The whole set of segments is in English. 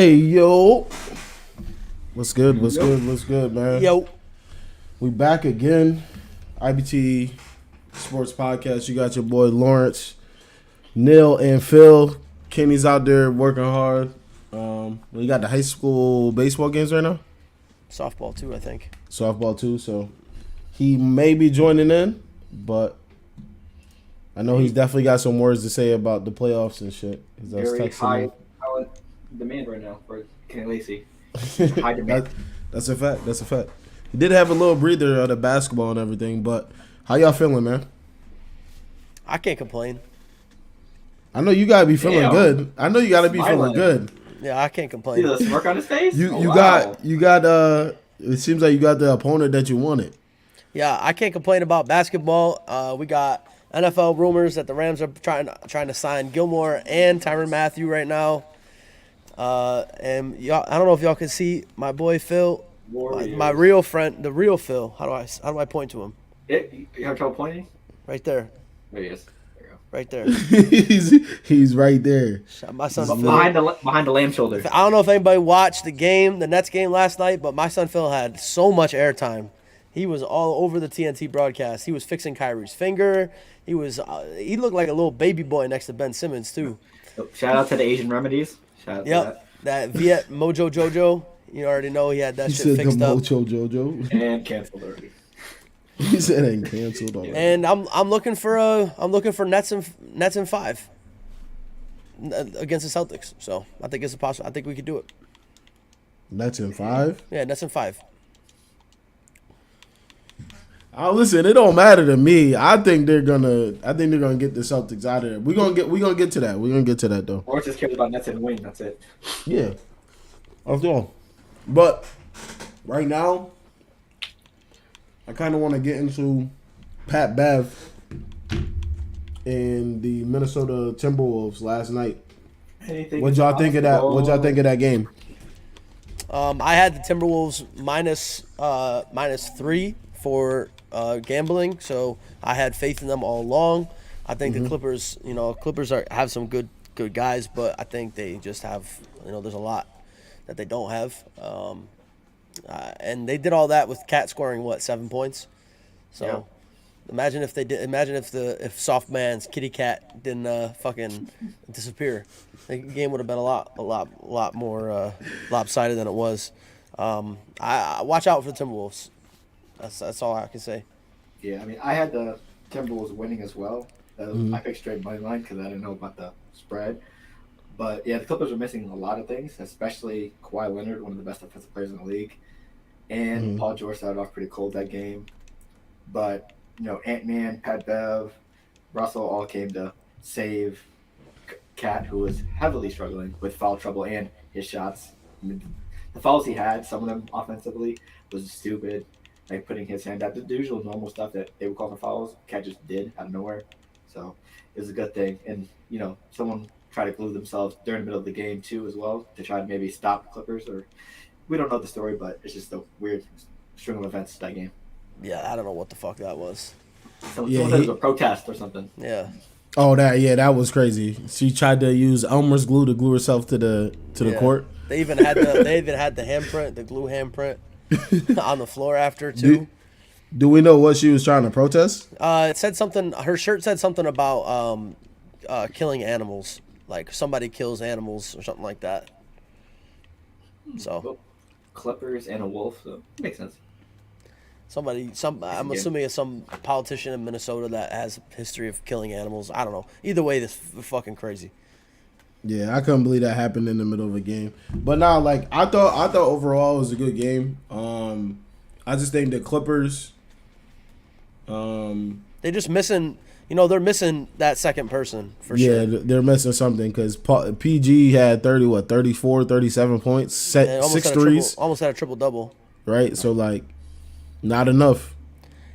Hey, yo. What's good? What's good? What's good, man? Yo. We back again. IBTE Sports Podcast. You got your boy Lawrence, Neil, and Phil. Kenny's out there working hard. We got the high school baseball games right now. Softball, too, I think. Softball, too. So he may be joining in, but I know he's definitely got some words to say about the playoffs and shit. Very high demand right now for Kenny Lacy. High demand. That's a fact. That's a fact. He did have a little breather of the basketball and everything, but how y'all feeling, man? I can't complain. I know you gotta be feeling good. I know you gotta be feeling good. Yeah, I can't complain. See the smirk on his face? You got it seems like you got the opponent that you wanted. Yeah, I can't complain about basketball. We got NFL rumors that the Rams are trying to sign Gilmore and Tyrann Mathieu right now. And y'all, I don't know if y'all can see my boy Phil, my real friend, the real Phil. How do I point to him? You have trouble pointing? Right there. There he is. There you go. Right there. he's right there. My son Phil. Behind the lamb shoulder. I don't know if anybody watched the Nets game last night, but my son Phil had so much airtime. He was all over the TNT broadcast. He was fixing Kyrie's finger. He looked like a little baby boy next to Ben Simmons too. Shout out to the Asian remedies. Shout out to that Viet Mojo Jojo. You already know he had that shit fixed up. Mojo Jojo. And canceled already. He said ain't canceled already. And I'm looking for Nets in 5 against the Celtics. So I think it's possible. I think we could do it. Nets in 5? Yeah, Nets in 5. Listen, it don't matter to me. I think they're gonna get the Celtics out of there. We're gonna get to that. We're gonna get to that though. Or just cares about Nets and win. That's it. Yeah, that's all. But right now, I kind of want to get into Pat Bev and the Minnesota Timberwolves last night. What'd y'all think of that? What'd y'all think of that game? I had the Timberwolves minus 3 for gambling, so I had faith in them all along. I think the Clippers, have some good guys, but I think they just have, there's a lot that they don't have. And they did all that with Cat scoring 7 points. So imagine if if soft man's kitty cat didn't fucking disappear. The game would have been a lot more lopsided than it was. I watch out for the Timberwolves. That's all I can say. Yeah, I mean, I had the Timberwolves winning as well. I picked straight money line because I didn't know about the spread. But yeah, the Clippers are missing a lot of things, especially Kawhi Leonard, one of the best defensive players in the league, and Paul George started off pretty cold that game. But Ant-Man, Pat Bev, Russell all came to save Cat, who was heavily struggling with foul trouble and his shots. I mean, the fouls he had, some of them offensively, was stupid. Like putting his hand out, the usual normal stuff that they would call for fouls, Cat just did out of nowhere. So it was a good thing. And, someone tried to glue themselves during the middle of the game, too, as well, to try to maybe stop the Clippers. Or we don't know the story, but it's just a weird string of events that game. Yeah, I don't know what the fuck that was. Someone said it was a protest or something. Yeah. Oh, that was crazy. She tried to use Elmer's glue to glue herself to the court. They even had the handprint, the glue handprint. On the floor after too. Do we know what she was trying to protest? It said something. Her shirt said something about killing animals, like somebody kills animals or something like that. So, Clippers and a wolf, so it makes sense. I'm assuming it's some politician in Minnesota that has a history of killing animals. I don't know. Either way, this is fucking crazy. Yeah, I couldn't believe that happened in the middle of a game. But now, I thought overall it was a good game. I just think the Clippers. They're just missing. They're missing that second person for sure. Yeah, they're missing something because PG had 34, 37 points, set 6 threes. Almost had a triple double. Right, so not enough.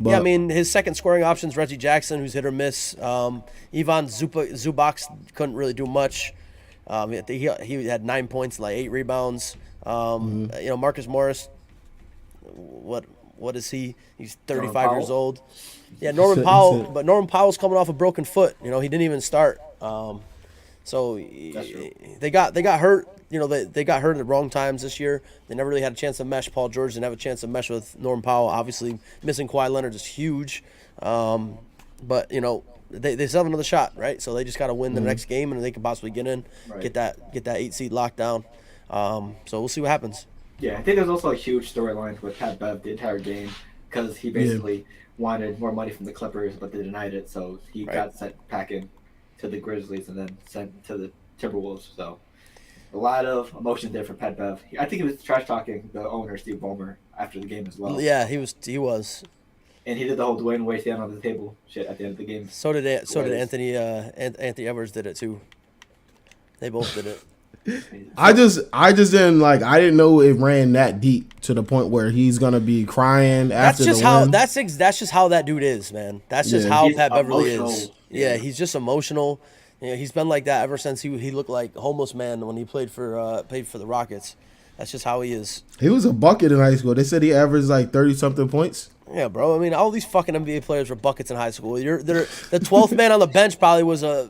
But, yeah, I mean his second scoring options, Reggie Jackson, who's hit or miss. Ivan Zubac couldn't really do much. He had 9 points, 8 rebounds. Marcus Morris, what is he? He's 35 years old. Yeah, Norman Powell, but Norman Powell's coming off a broken foot. He didn't even start. So That's true. they got hurt. You know, they got hurt at the wrong times this year. They never really had a chance to mesh. Paul George didn't have a chance to mesh with Norm Powell. Obviously, missing Kawhi Leonard is huge. But you know, they still have another shot, right? So they just got to win the next game, and they can possibly get in, Right. get that 8 seed locked down. So we'll see what happens. Yeah, I think there's also a huge storyline with Pat Bev the entire game because he basically wanted more money from the Clippers, but they denied it. So he got sent packing to the Grizzlies and then sent to the Timberwolves. So a lot of emotion there for Pat Bev. I think he was trash talking the owner Steve Ballmer after the game as well. Yeah, he was. And he did the whole Dwayne Wade stand on the table shit at the end of the game. So did Anthony. Anthony Edwards did it too. They both did it. I just didn't like. I didn't know it ran that deep to the point where he's gonna be crying after That's just the how. win. That's just how that dude is, man. That's just Yeah. how He's Pat Beverly emotional. is. Yeah, he's just emotional. You know, he's been like that ever since he looked like a homeless man when he played for the Rockets. That's just how he is. He was a bucket in high school. They said he averaged like 30-something points. Yeah, bro. I mean, all these fucking NBA players were buckets in high school. The 12th man on the bench probably was a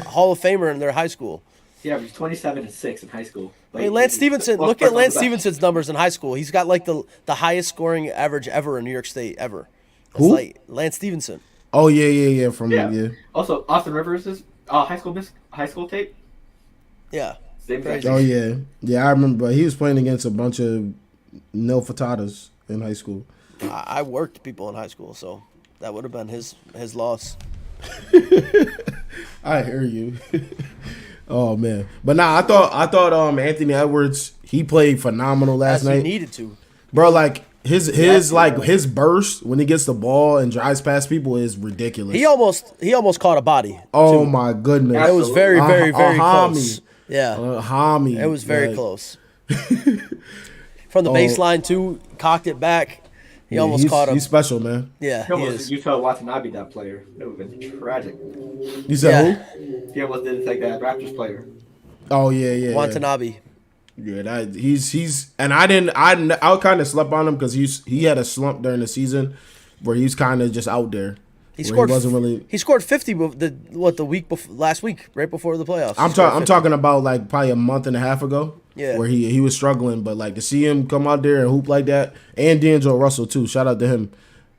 Hall of Famer in their high school. Yeah, he was 27 and 6 in high school. I mean, Lance Stevenson. Look at Lance Stevenson's numbers in high school. He's got like the highest scoring average ever in New York State ever. It's Who? like Lance Stevenson. Oh yeah. From Yeah. Also, Austin Rivers' high school tape. Yeah. Same Crazy. thing. Oh yeah. I remember he was playing against a bunch of nil fatatas in high school. I worked people in high school, so that would have been his loss. I hear you. Oh man, but nah, I thought Anthony Edwards, he played phenomenal last As he night, needed to. bro. Like his burst when he gets the ball and drives past people is ridiculous. He almost caught a body. Oh my goodness, It was very, very, very Hami. close. Yeah. Hami. It was very like, close. From the baseline too, cocked it back. He almost caught him. He's special, man. Yeah, He he almost is. Utah Watanabe that player. That would have been tragic. You said who? He almost didn't take that Raptors player. Oh yeah. Watanabe. Yeah, that he's and I kind of slept on him because he had a slump during the season where he was kind of just out there. He where scored. He wasn't really. He scored 50. The week before, last week, right before the playoffs. I'm talking about like probably a month and a half ago. Yeah. Where he was struggling, but like to see him come out there and hoop like that, and D'Angelo Russell too. Shout out to him.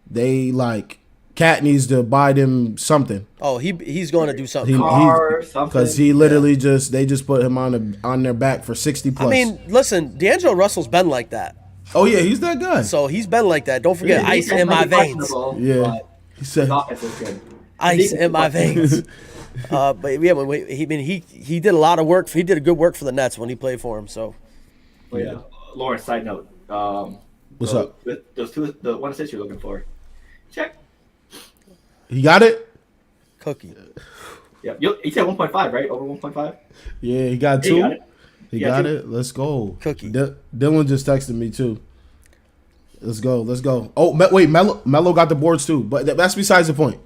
They like Cat needs to buy them something. Oh, he's going to do something. Because he literally they just put him on their back for 60 plus. I mean, listen, D'Angelo Russell's been like that. Oh yeah, he's that guy. So he's been like that. Don't forget, ice in my veins. Yeah. He said, Ice in my veins. But yeah, he did a lot of work. He did a good work for the Nets when he played for him. So. Oh yeah. Lawrence, side note. What's up? Those two, the one assist you're looking for. Check. He got it. Cookie. Yeah, he said 1.5, right? Over 1.5. Yeah, he got two. He got it. He Yeah, got two. it. Let's go. Cookie. Dylan just texted me too. Let's go. Oh, wait, Melo got the boards too, but that's besides the point.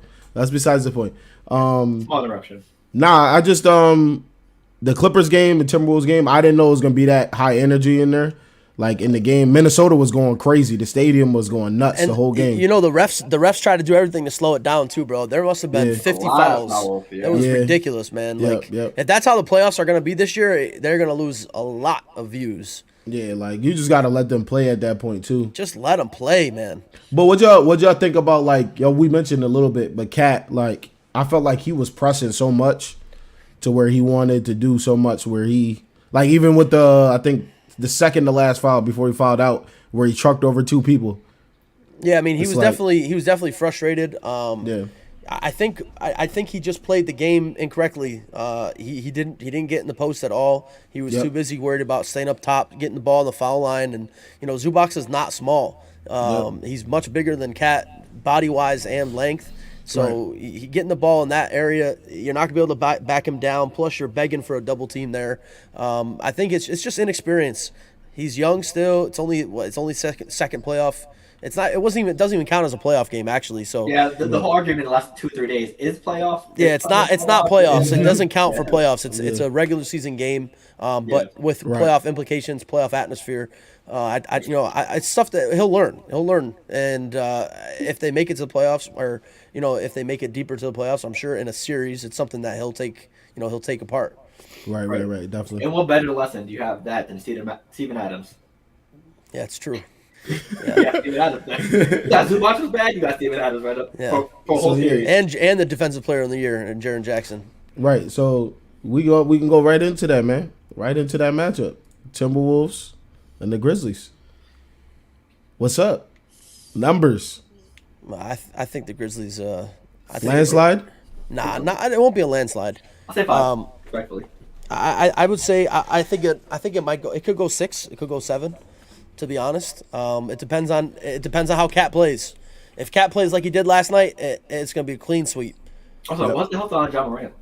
Small interruption. Nah, I just the Clippers game, the Timberwolves game, I didn't know it was gonna be that high energy in there. Like in the game, Minnesota was going crazy. The stadium was going nuts the whole game. You know, the refs tried to do everything to slow it down too, bro. There must have been 50 A lot of fouls. fouls, yeah. It was Yeah. ridiculous, man. Yep, Like yep. if that's how the playoffs are going to be this year, they're going to lose a lot of views. Yeah, like you just gotta let them play at that point too. Just let them play, man. But what y'all think about like we mentioned a little bit, but Cat, like I felt like he was pressing so much to where he wanted to do so much where he like even with I think the second to last foul before he fouled out where he trucked over two people. Yeah, I mean he It's was like- definitely frustrated. Yeah. I think he just played the game incorrectly. He didn't get in the post at all. He was too busy worried about staying up top, getting the ball on the foul line, and you know Zubac is not small. He's much bigger than Cat body wise and length. So he getting the ball in that area, you're not gonna be able to back him down. Plus, you're begging for a double team there. I think it's just inexperience. He's young still. It's only second playoff. It doesn't even count as a playoff game actually. So Yeah, the whole argument in the last 2-3 days is playoff. yeah, it's not playoffs. It doesn't count for playoffs. It's a regular season game, but with playoff implications, playoff atmosphere. It's stuff that he'll learn, and if they make it to the playoffs, or if they make it deeper to the playoffs, I'm sure in a series, it's something that he'll take apart. Right. Definitely. And what better lesson do you have that than Steven Adams? Yeah, it's true. Yeah, Steven Adams. Yeah, Zubac was bad. You got Steven Adams right up for whole series. And the defensive player of the year, and Jaren Jackson. Right. So we can go right into that, man. Right into that matchup. Timberwolves and the Grizzlies. What's up? Numbers. I think the Grizzlies. Landslide? It won't be a landslide. I'll say 5. Respectfully. I would say I think it might go. It could go 6. It could go 7. To be honest, it depends on how Cat plays. If Cat plays like he did last night, it's going to be a clean sweep. Also, what's the health on John Morant?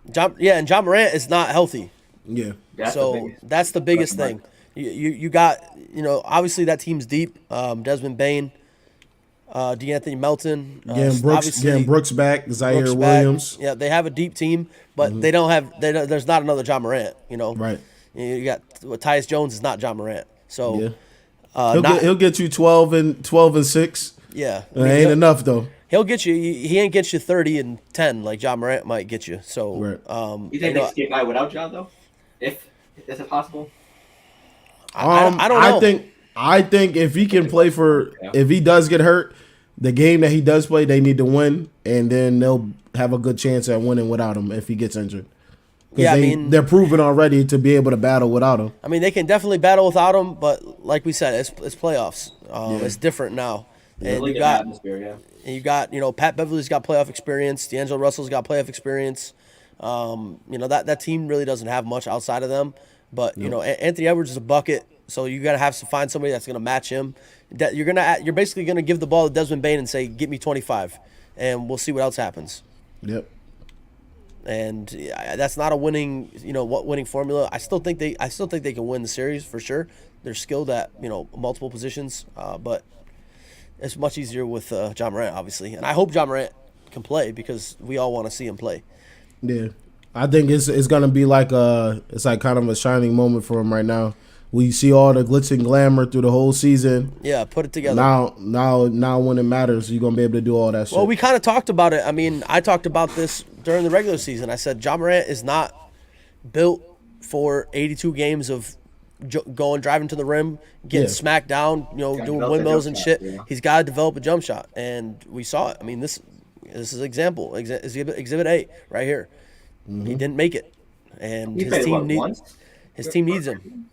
And John Morant is not healthy. Yeah. That's the biggest thing. You got, obviously that team's deep. Desmond Bane, DeAnthony Melton, Getting Brooks back, Zaire Williams. Yeah, they have a deep team, but they don't have. There's not another John Morant. Right. You got Tyus Jones is not John Morant. So he'll get you 12 and 6. Yeah, it ain't enough though. He'll get you. He ain't get you 30 and 10 like John Morant might get you. So you think they skate by without John though? If is it possible? I don't know. I think if he can play if he does get hurt, the game that he does play, they need to win, and then they'll have a good chance at winning without him if he gets injured. Yeah, they're proven already to be able to battle without him. I mean, they can definitely battle without him, but like we said, it's playoffs. It's different now. And you got, Pat Beverly's got playoff experience. D'Angelo Russell's got playoff experience. That team really doesn't have much outside of them. But Anthony Edwards is a bucket, so you got to have to find somebody that's going to match him. You're basically going to give the ball to Desmond Bane and say, "Get me 25," and we'll see what else happens. Yep. And that's not a winning formula. I still think they can win the series for sure. They're skilled at multiple positions, but it's much easier with John Morant, obviously. And I hope John Morant can play because we all want to see him play. Yeah, I think it's gonna be like it's like kind of a shining moment for him right now. We see all the glitz and glamour through the whole season. Yeah, put it together. Now when it matters, you're gonna be able to do all that shit. Well, we kind of talked about it. I mean, I talked about this during the regular season. I said John Morant is not built for 82 games of driving to the rim, getting smacked down, doing windmills and shit. Yeah. He's got to develop a jump shot, and we saw it. I mean, this is an example. Exhibit A right here. Mm-hmm. He didn't make it, and his team needs him.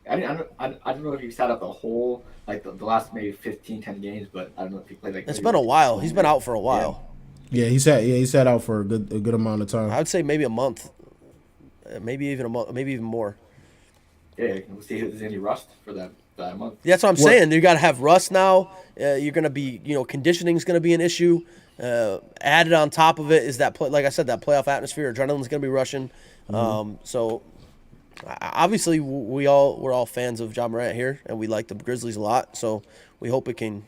I don't know if he sat out the whole the last maybe 10 games, but I don't know if he played It's been a while. He's been out for a while. Yeah, he sat out for a good amount of time. I would say maybe a month, maybe even a month, maybe even more. Yeah, we'll see if there's any rust for that month. That's what I'm saying. You got to have rust now. You're going to be, conditioning is going to be an issue. Added on top of it is that, like I said, that playoff atmosphere. Adrenaline's going to be rushing. Mm-hmm. So obviously we're all fans of John Morant here, and we like the Grizzlies a lot. So we hope it can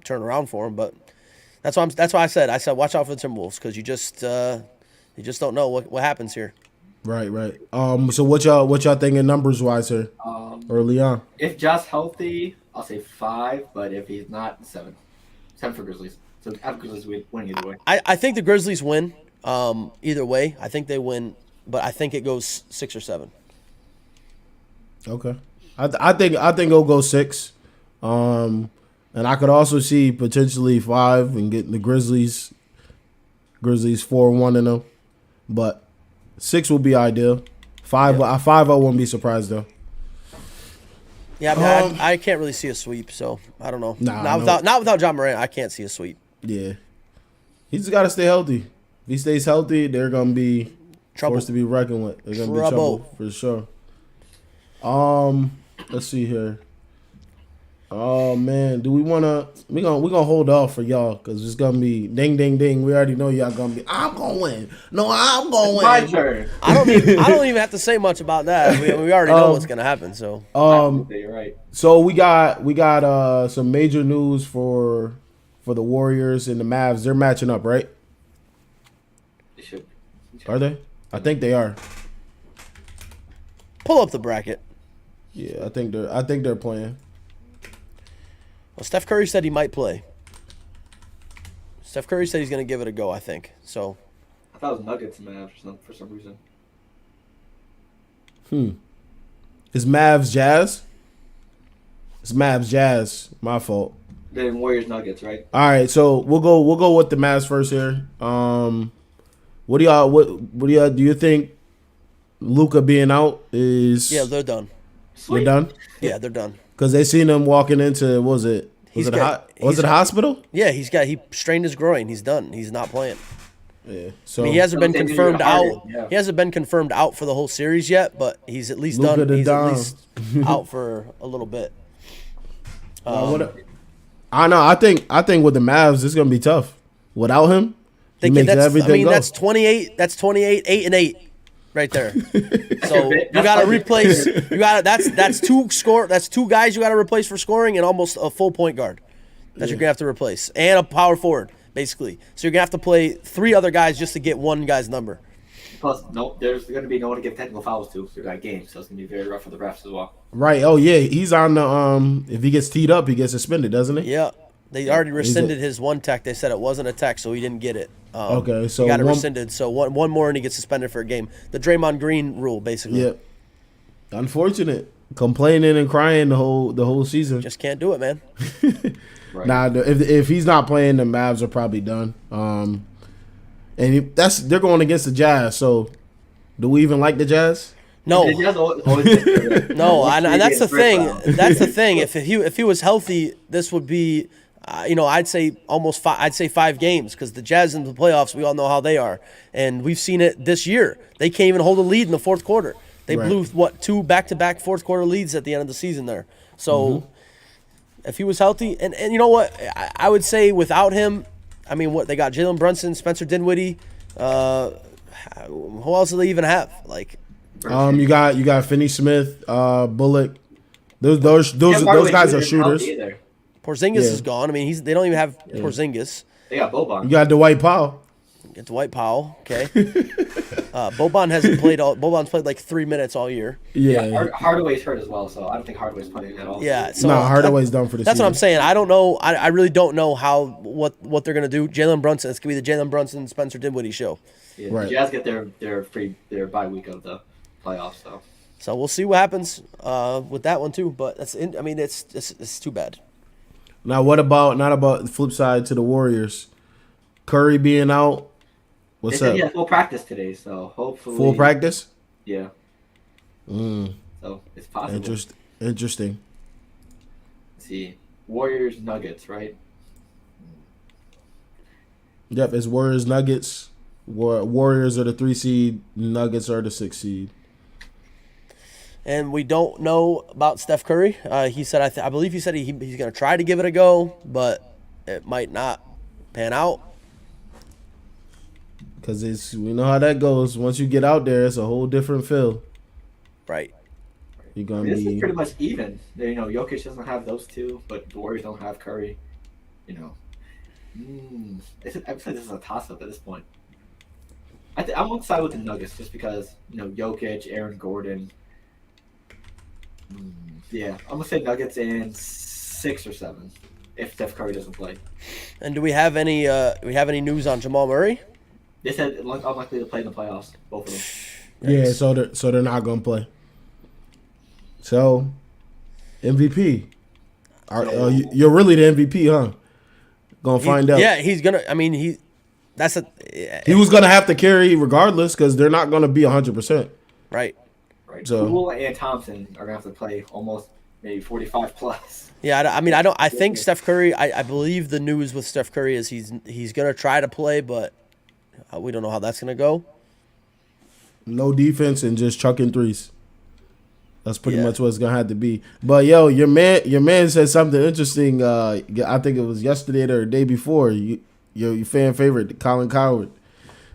turn around for him. But that's why I said watch out for the Timberwolves, because you just don't know what happens here. Right. So what y'all thinking numbers wise here? Early on. If Josh healthy, I'll say 5, but if he's not, 7. 7 for Grizzlies. So I have Grizzlies winning either way. I think the Grizzlies win. Either way, I think they win, but I think it goes 6 or 7. Okay. I think it'll go 6. And I could also see potentially 5 and getting the Grizzlies 4-1 in them. But 6 will be ideal. 5 I wouldn't be surprised though. Yeah, I mean, I can't really see a sweep, so I don't know. Not without John Morant, I can't see a sweep. Yeah, he's got to stay healthy. If he stays healthy, they're gonna be forced to be reckoned with. They're gonna be trouble for sure. Let's see here. Oh man, do we wanna? We gonna hold off for y'all because it's gonna be ding ding ding. We already know y'all gonna be. I'm gonna win. No, I'm gonna win. My turn. I don't even have to say much about that. We already know what's gonna happen. So you're right. So we got some major news for the Warriors and the Mavs. They're matching up, right? They should. Are they? I think they are. Pull up the bracket. Yeah, I think they're playing. Well, Steph Curry said he might play. Steph Curry said he's going to give it a go, I think. So I thought it was Nuggets, man, for some reason. It's Mavs Jazz. It's Mavs Jazz. My fault. Then Warriors Nuggets, right? All right, so we'll go with the Mavs first here. What do you think Luka being out is? Yeah, they're done. They're done. Yeah, they're done. Because they seen him walking into was it a hospital? Yeah, he strained his groin. He's done. He's not playing. Yeah. So I mean, he hasn't been confirmed out. Yeah. He hasn't been confirmed out for the whole series yet, but he's at least Luka done. the He's Dom. at least out for a little bit. I know. I think with the Mavs, it's gonna be tough. Without him, he makes everything go. That's 28. That's 28. 8-8, right there. So you got to replace. That's two guys you got to replace for scoring and almost a full point guard that you're gonna have to replace and a power forward basically. So you're gonna have to play 3 other guys just to get one guy's number. Plus, there's going to be no one to give technical fouls to through that game, so it's going to be very rough for the refs as well. Right. Oh yeah, he's on the if he gets teed up, he gets suspended, doesn't he? Yeah. They already rescinded his one tech. They said it wasn't a tech, so he didn't get it. Okay, so he got it rescinded. So one more and he gets suspended for a game. The Draymond Green rule, basically. Yep. Unfortunate. Complaining and crying the whole season. Just can't do it, man. Right. Nah, if he's not playing, the Mavs are probably done. And they're going against the Jazz. So, do we even like the Jazz? No, no, and that's the thing. That's the thing. If he was healthy, this would be, I'd say 5 games because the Jazz in the playoffs, we all know how they are, and we've seen it this year. They can't even hold a lead in the fourth quarter. They blew 2 back-to-back fourth quarter leads at the end of the season there. So, if he was healthy, and you know what, I would say without him, I mean, what they got: Jalen Brunson, Spencer Dinwiddie. Who else do they even have? Like. You got Finney Smith, Bullock. Those guys are shooters. Porzingis is gone. I mean, they don't even have Porzingis. They got Boban. You got Dwight Powell. Get Dwight Powell. Okay. Boban hasn't played Boban's played like 3 minutes all year. Yeah. Hardaway's hurt as well, so I don't think Hardaway's playing at all. Yeah. So Hardaway's done for the season. That's what I'm saying. I don't know. I really don't know what they're gonna do. Jalen Brunson. It's gonna be the Jalen Brunson Spencer Dinwiddie show. Yeah, right. The Jazz get their bye week of the playoffs, so we'll see what happens with that one too. But it's too bad. Now, what about the flip side to the Warriors? Curry being out. What's up? Yeah, full practice today, so hopefully full practice. Yeah. So it's possible. Interesting. Let's see, Warriors Nuggets, right? Yep, it's Warriors Nuggets. Warriors are the 3 seed. Nuggets are the 6 seed. And we don't know about Steph Curry. He said, I believe he said he's going to try to give it a go, but it might not pan out. Because we know how that goes. Once you get out there, it's a whole different feel. Right. You're gonna this is pretty much even. Jokic doesn't have those two, but the Warriors don't have Curry. I would say this is a toss-up at this point. I'm on side with the Nuggets just because Jokic, Aaron Gordon. Yeah, I'm gonna say Nuggets in 6 or 7 if Steph Curry doesn't play. And do we have any news on Jamal Murray? They said unlikely to play in the playoffs, both of them. Yeah, so they're not gonna play. So MVP, you're really the MVP, huh? Gonna find out. Yeah, he's gonna. I mean, he was gonna have to carry regardless because they're not gonna be 100%. Right. So Poole and Thompson are gonna have to play almost maybe 45 plus. Yeah, I think Steph Curry. I believe the news with Steph Curry is he's gonna try to play, but we don't know how that's gonna go. No defense and just chucking threes. That's pretty much what it's gonna have to be. But your man said something interesting. I think it was yesterday or the day before. Your fan favorite, Colin Coward.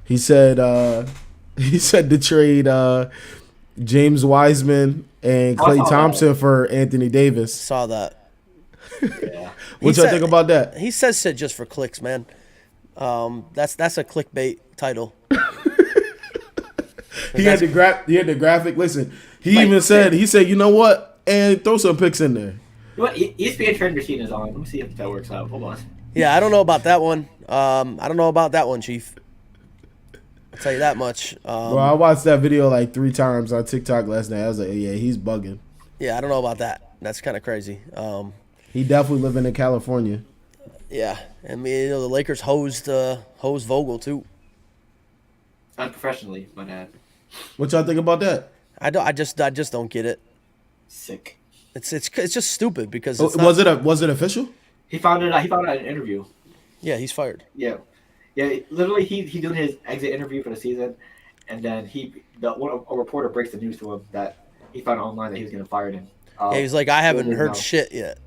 He said to trade James Wiseman and Klay Thompson for Anthony Davis. Saw that. Yeah. What y'all think about that? He says it just for clicks, man. That's a clickbait title. He had the graphic. Listen, he said, you know what? And throw some picks in there. You know what? ESPN trade machine is on. Let me see if that works out. Hold on. Yeah, I don't know about that one. I don't know about that one, Chief. I'll tell you that much. Bro, I watched that video like 3 times on TikTok last night. I was like, yeah, he's bugging. Yeah, I don't know about that. That's kind of crazy. He definitely living in California. Yeah, I mean, the Lakers hosed Vogel too. Unprofessionally, my dad. What y'all think about that? I just don't get it. Sick. It's just stupid because Was it official? He found it out in an interview. Yeah, he's fired. Yeah. Literally, he doing his exit interview for the season, and then a reporter breaks the news to him that he found online that he was getting fired. And yeah, he's like, I haven't heard shit yet.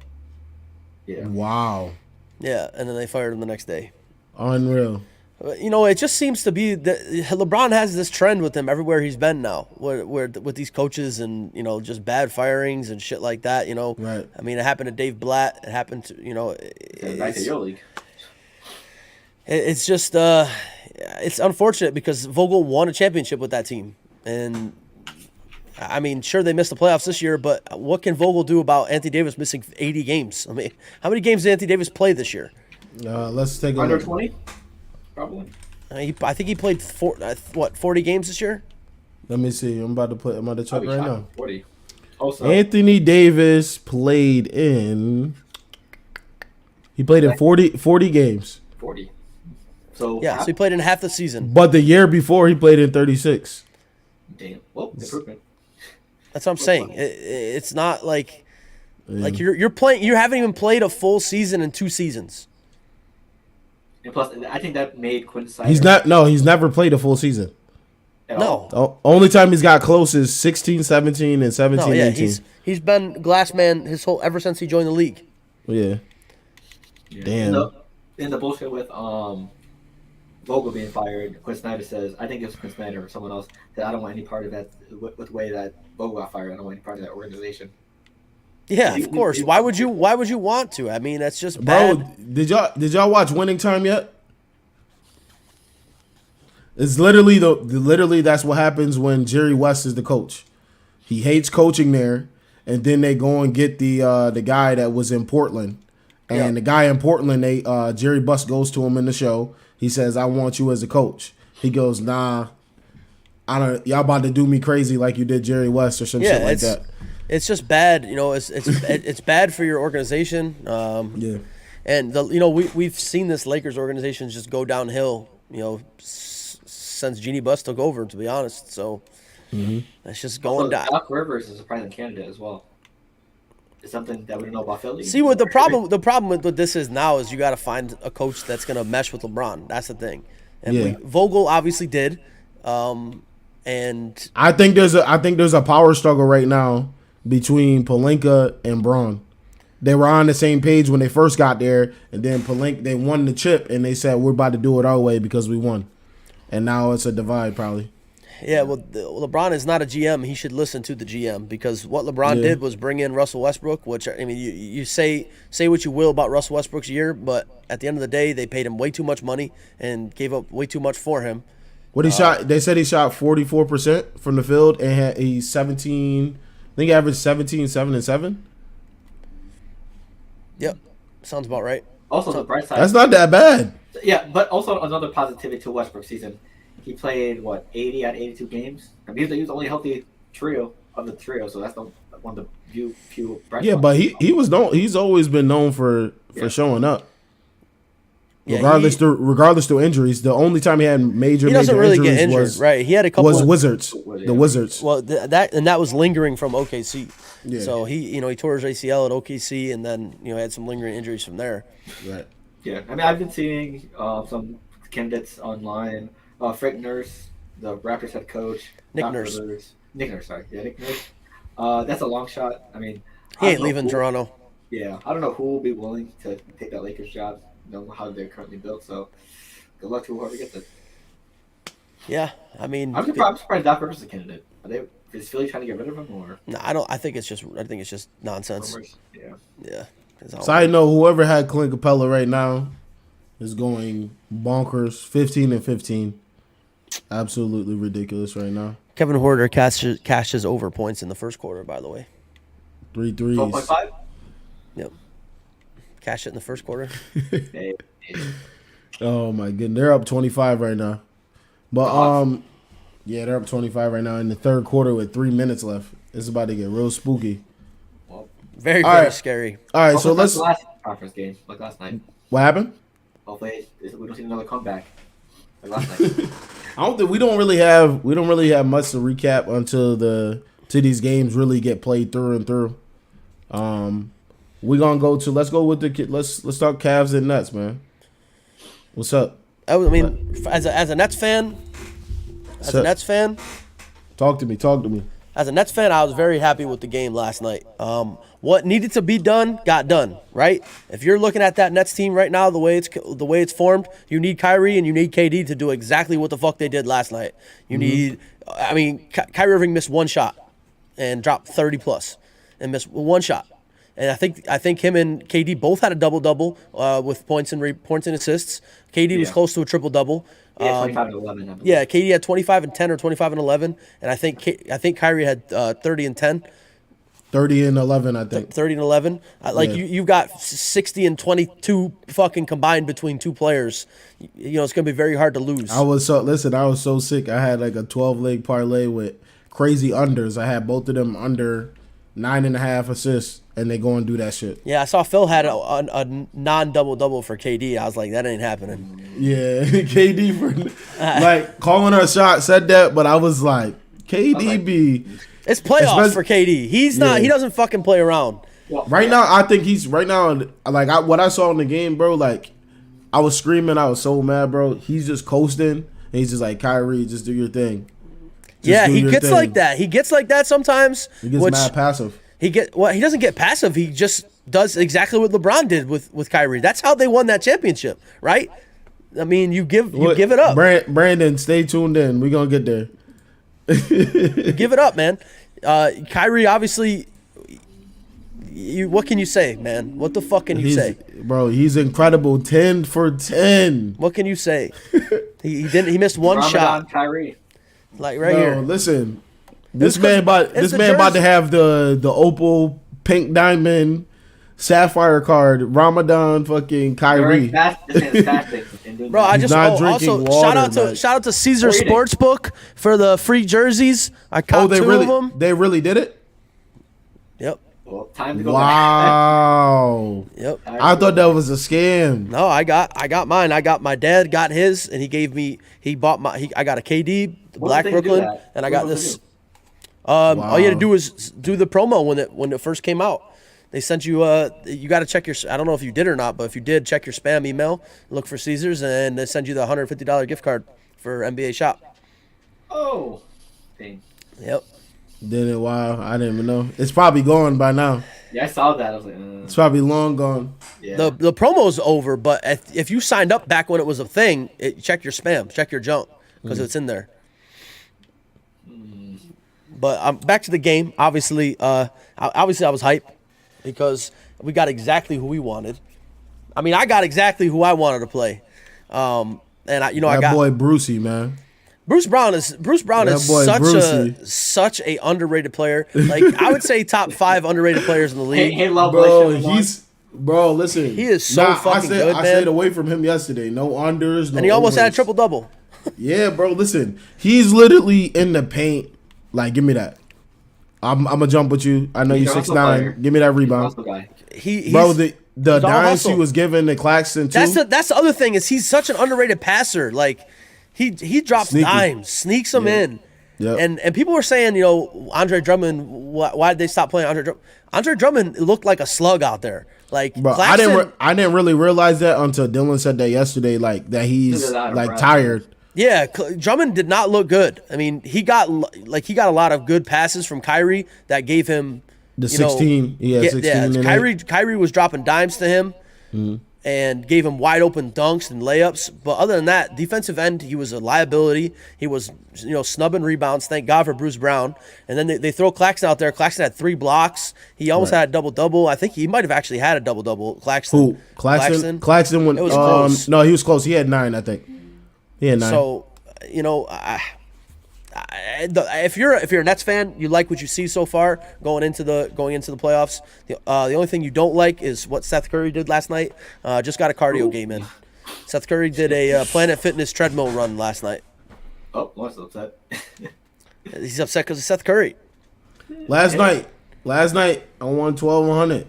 Yeah. Wow. Yeah, and then they fired him the next day. Unreal. It just seems to be that LeBron has this trend with him everywhere he's been now, where with these coaches and just bad firings and shit like that. Right. I mean, it happened to Dave Blatt. It happened to Back to your league. It's just it's unfortunate because Vogel won a championship with that team, and I mean, sure they missed the playoffs this year, but what can Vogel do about Anthony Davis missing 80 games? I mean, how many games did Anthony Davis play this year? Let's take a Under look. 20, probably. I think he played 40 games this year. Let me see. I'm about to check right now. 40. Also, Anthony Davis played in. He played in 40 games. 40. So Yeah, so he played in half the season. But the year before, he played in 36. Damn. Well, improvement. That's what I'm saying. It's not like you're playing. You haven't even played a full season in 2 seasons. And plus, I think that made Quinn Snyder. He's never played a full season. at No. all. Only time he's got close is 16, 17, and 17, No, yeah, 18. he's been glass man ever since he joined the league. Yeah. Yeah. Damn. In the bullshit with Vogel being fired, Quinn Snyder says, I think it was Quinn Snyder or someone else, that I don't want any part of that with the way that Vogel got fired. I don't want any part of that organization. Yeah, of course. Why would you want to? I mean, that's just Bro, bad. did y'all watch Winning Time yet? It's literally that's what happens when Jerry West is the coach. He hates coaching there, and then they go and get the guy that was in Portland. And Yeah. the guy in Portland, Jerry Buss goes to him in the show. He says, "I want you as a coach." He goes, "Nah, y'all about to do me crazy like you did Jerry West or some shit like that." It's just bad. It's bad for your organization. Yeah. And we've seen this Lakers organization just go downhill. Since Jeannie Buss took over, to be honest. So it's just going down. Doc Rivers is a surprising candidate as well. It's something that we don't know about Philly. See what the problem with this is now is you got to find a coach that's gonna mesh with LeBron. That's the thing. And Vogel obviously did. And I think there's a power struggle right now between Pelinka and Braun. They were on the same page when they first got there, and then they won the chip, and they said we're about to do it our way because we won. And now it's a divide, probably. yeah, well, LeBron is not a GM. He should listen to the GM because what LeBron did was bring in Russell Westbrook. Which I mean, you say what you will about Russell Westbrook's year, but at the end of the day, they paid him way too much money and gave up way too much for him. What he shot? They said he shot 44% from the field, and he's 17. I think he averaged 17, 7, and 7. Yep, sounds about right. Also, the bright side. That's not that bad. Yeah, but also another positivity to Westbrook's season. He played 80 out of 82 games. I mean, he was the only healthy trio of the trio, so that's one of the few bright Yeah, spots. but he's always been known for showing up. Yeah, Regardless to injuries, the only time he had major he doesn't really get injuries injured, right? He had a couple was of Wizards. Yeah. The Wizards. Well, that was lingering from OKC. Yeah. So he tore his ACL at OKC, and then had some lingering injuries from there. Right. Yeah, I mean, I've been seeing some candidates online. Frank Nurse, the Raptors head coach. Nick Doc Nurse. Rivers. Nick Nurse, sorry. Yeah, Nick Nurse. That's a long shot. I mean, He I ain't don't know leaving Toronto. Yeah, I don't know who will be willing to take that Lakers job. Know how they're currently built. So, good luck to whoever gets it. Yeah, I mean, I'm surprised Doc Rivers is a candidate. Is Philly trying to get rid of him or? no, I don't. I think it's just nonsense. Rumors? Yeah. Yeah. Side note: whoever had Clint Capella right now is going bonkers. 15-15. Absolutely ridiculous right now. Kevin Huerter cashes over points in the first quarter. By the way, 3 threes. 12.5. yep. Cash it in the first quarter. Hey. Oh my goodness, they're up 25 right now. But yeah, they're up 25 right now in the third quarter with 3 minutes left. It's about to get real spooky. Well, Very right. scary. All right, so let's. the last conference game, like last night. What happened? Hopefully, we don't see another comeback like last night. I don't think we don't really have much to recap until these games really get played through and through. We're gonna let's go with let's talk Cavs and Nets, man. What's up? I mean, as a Nets fan, Talk to me. As a Nets fan, I was very happy with the game last night. What needed to be done got done, right? If you're looking at that Nets team right now, the way it's formed, you need Kyrie and you need KD to do exactly what the fuck they did last night. You need, I mean, Kyrie Irving missed one shot and dropped 30 plus, and missed one shot. And I think him and KD both had a double-double with points and assists. KD was close to a triple-double. Yeah, 25 and 11. I believe. Yeah, KD had 25 and 10 or 25 and 11, and I think Kyrie had 30 and 10. 30 and 11, I think. 30 and 11. You got 60 and 22 fucking combined between two players. You know, it's going to be very hard to lose. I was so sick. I had like a 12-leg parlay with crazy unders. I had both of them under 9.5 assists, and they go and do that shit. Yeah, I saw Phil had a non-double-double for KD. I was like, that ain't happening. Yeah, KD for like calling her a shot said that, but I was like, KD It's playoffs for KD. He's not. He doesn't fucking play around. Right now, I think he's right now. Like what I saw in the game, bro. Like I was screaming. I was so mad, bro. He's just coasting, and he's just like, Kyrie, just do your thing. He gets like that. He gets like that sometimes. He gets mad passive. He doesn't get passive. He just does exactly what LeBron did with Kyrie. That's how they won that championship, right? I mean, you give it up. Brandon, stay tuned in. We're gonna get there. Give it up, man. Kyrie, obviously, what can you say, man? What the fuck can you say? Bro, he's incredible. 10 for 10. What can you say? He missed one shot. Kyrie. Like here. Listen. This man about to have the opal pink diamond sapphire card Ramadan fucking Kyrie. Bro, I just also water, shout out to Caesar Sportsbook for the free jerseys. I caught two of them. They really did it? Yep. Well, time to go back. Yep. I thought that was a scam. No, I got mine. My dad got his, and I got a KD, Black Brooklyn, and I got this. All you had to do was do the promo when it first came out. They sent you you got to check your, I don't know if you did or not, but if you did, check your spam email, look for Caesars, and they send you the $150 gift card for NBA Shop. Oh. Dang. Yep. Did it? Wow. I didn't even know. It's probably gone by now. Yeah, I saw that. I was like, It's probably long gone. Yeah. The promo's over, but if you signed up back when it was a thing, check your spam, check your junk, because it's in there. But back to the game. Obviously, I was hyped because we got exactly who we wanted. I mean, I got exactly who I wanted to play. And I got boy Brucey, man. Bruce Brown is such a underrated player. Like I would say top 5 underrated players in the league. Bro, listen. He is so fucking good, man. I stayed away from him yesterday. No unders, no and he almost overs. had a triple-double. Yeah, bro, listen. He's literally in the paint. Like, give me that. I'm gonna jump with you. I know you're 6'9". Give me that rebound. Bro, the dimes he was giving to Claxton too. That's the other thing is he's such an underrated passer. Like he drops dimes, sneaks them in. Yep. And people were saying, Andre Drummond, why did they stop playing Andre Drummond? Andre Drummond looked like a slug out there. Like, bro, Claxton, I didn't really realize that until Dylan said that yesterday. Like that he's like tired. Yeah, Drummond did not look good. I mean, he got a lot of good passes from Kyrie that gave him the 16. 16. Yeah, Kyrie was dropping dimes to him and gave him wide open dunks and layups. But other than that, defensive end, he was a liability. He was snubbing rebounds. Thank God for Bruce Brown. And then they throw Claxton out there. Claxton had 3 blocks. He almost had a double-double. I think he might have actually had a double-double. Claxton. Who? Claxton went. It was close. No, he was close. He had 9, I think. Yeah, 9. So, if you're a Nets fan, you like what you see so far going into the playoffs. The only thing you don't like is what Seth Curry did last night. Just got a cardio game in. Seth Curry did a Planet Fitness treadmill run last night. Oh, Lawrence is upset. He's upset because of Seth Curry. Last night, I won 1,200.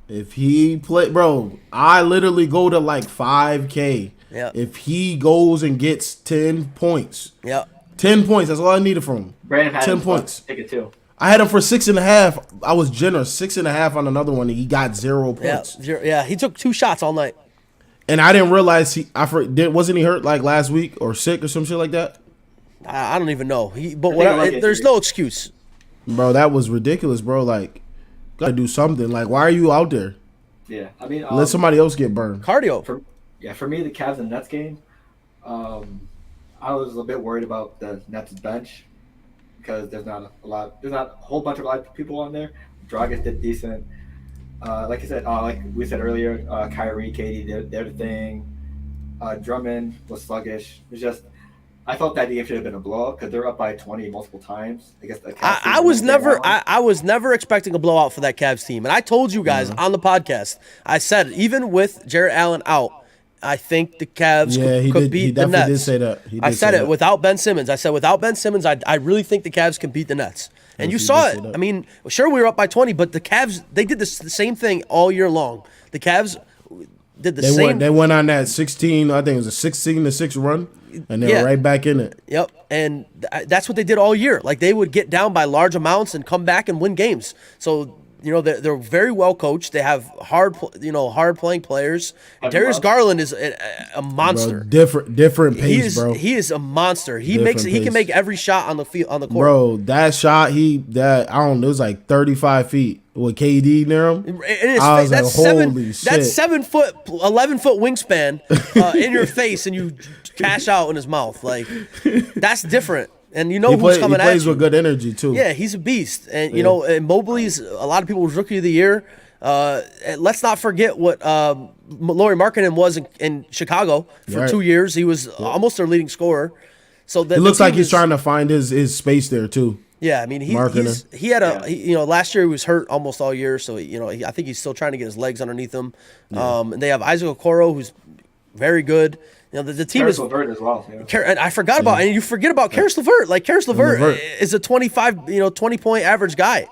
If he play, bro, I literally go to like 5K. Yeah. If he goes and gets 10 points. Yeah. 10 points. That's all I needed from him. Brandon had 10 points. Ticket too. I had him for 6.5. I was generous. 6.5 on another one, and he got 0 points. Yeah. He took 2 shots all night. And I didn't realize wasn't he hurt like last week or sick or some shit like that? I don't even know. There's no excuse. Bro, that was ridiculous, bro. Like, gotta do something. Like, why are you out there? Yeah, I mean, Let somebody else get burned. Cardio. For me, the Cavs and Nets game, I was a bit worried about the Nets bench because there's not a whole bunch of live people on there. Dragic did decent. Like I said, like we said earlier, Kyrie, KD, they're the thing. Drummond was sluggish. It was just, I felt that game should have been a blowout because they're up by 20 multiple times. I guess I was never expecting a blowout for that Cavs team, and I told you guys on the podcast. I said even with Jarrett Allen out, I think the Cavs could beat the Nets. He did say that. I said it without Ben Simmons. I said without Ben Simmons, I really think the Cavs can beat the Nets. And you saw it. I mean, sure, we were up by 20, but the Cavs, they did the same thing all year long. The Cavs did the same. They went on that 16, I think it was a 16-6 run, and they were right back in it. Yep, and that's what they did all year. Like, they would get down by large amounts and come back and win games. So, you know, they're very well coached. They have hard playing players. Darius Garland is a monster. Bro, different pace, bro. He is a monster. He can make every shot on the field, on the court. Bro, that shot I don't know, it was like 35 feet with KD near him. That's 7 foot, 11 foot wingspan in your face, and you cash out in his mouth. Like, that's different. And you know who's coming at you. He plays with good energy, too. Yeah, he's a beast. And, you know, and Mobley's a lot of people's Rookie of the Year. Let's not forget what Lauri Markkanen was in Chicago for 2 years. He was almost their leading scorer. So it looks like he's trying to find his space there, too. Yeah, I mean, last year he was hurt almost all year. So, you know, I think he's still trying to get his legs underneath him. Yeah. And they have Isaac Okoro, who's very good. You know, the team Karis LeVert as well. Yeah. And I forgot about, and you forget about Karis LeVert. Like, Karis LeVert is a 20-point average guy.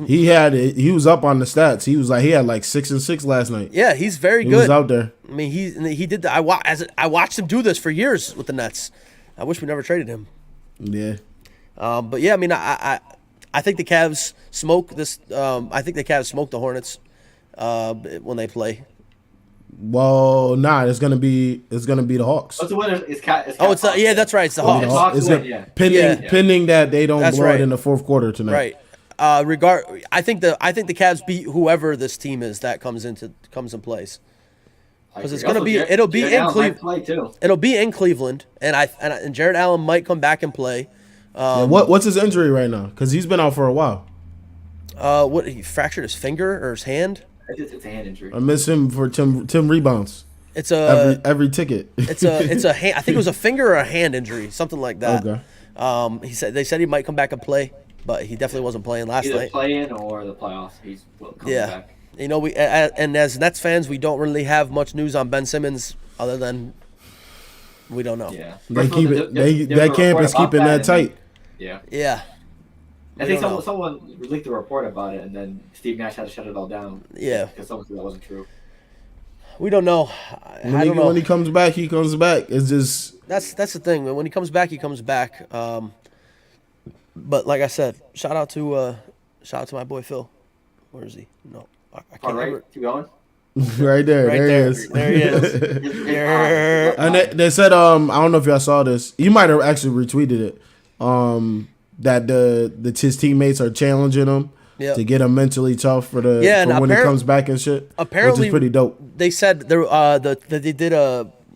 He was up on the stats. He had like 6 and 6 last night. Yeah, he's very good. He was out there. I mean, he did that. I watched him do this for years with the Nets. I wish we never traded him. Yeah. But yeah, I mean, I think the Cavs smoke this. I think the Cavs smoke the Hornets when they play. Well, it's gonna be the Hawks. What's the winner? That's right. It's the Hawks. Pending that they don't blow it in the fourth quarter tonight. Right. I think the Cavs beat whoever this team is that comes in place. Because it'll be in Cleveland, and Jarrett Allen might come back and play. What's his injury right now? Because he's been out for a while. He fractured his finger or his hand? It's a hand injury. I miss him for 10 rebounds. It's every ticket. it's a hand, I think it was a finger or a hand injury, something like that. Okay. They said he might come back and play, but he definitely wasn't playing last night. Either play-in or the playoffs. He's coming back. You know, and as Nets fans, we don't really have much news on Ben Simmons other than we don't know. Yeah. That camp is keeping that tight. Yeah. Yeah. I think someone leaked a report about it, and then Steve Nash had to shut it all down. Yeah. Because someone said that wasn't true. We don't know. I don't know. When he comes back, he comes back. It's just that's the thing. When he comes back, he comes back. But like I said, shout out to my boy Phil. Where is he? No, I can't remember. Keep going. Right there. Right there he is. There he is. And they said, I don't know if y'all saw this. You might have actually retweeted it. That his teammates are challenging him to get him mentally tough for when he comes back and shit. Apparently, which is pretty dope. They said that they did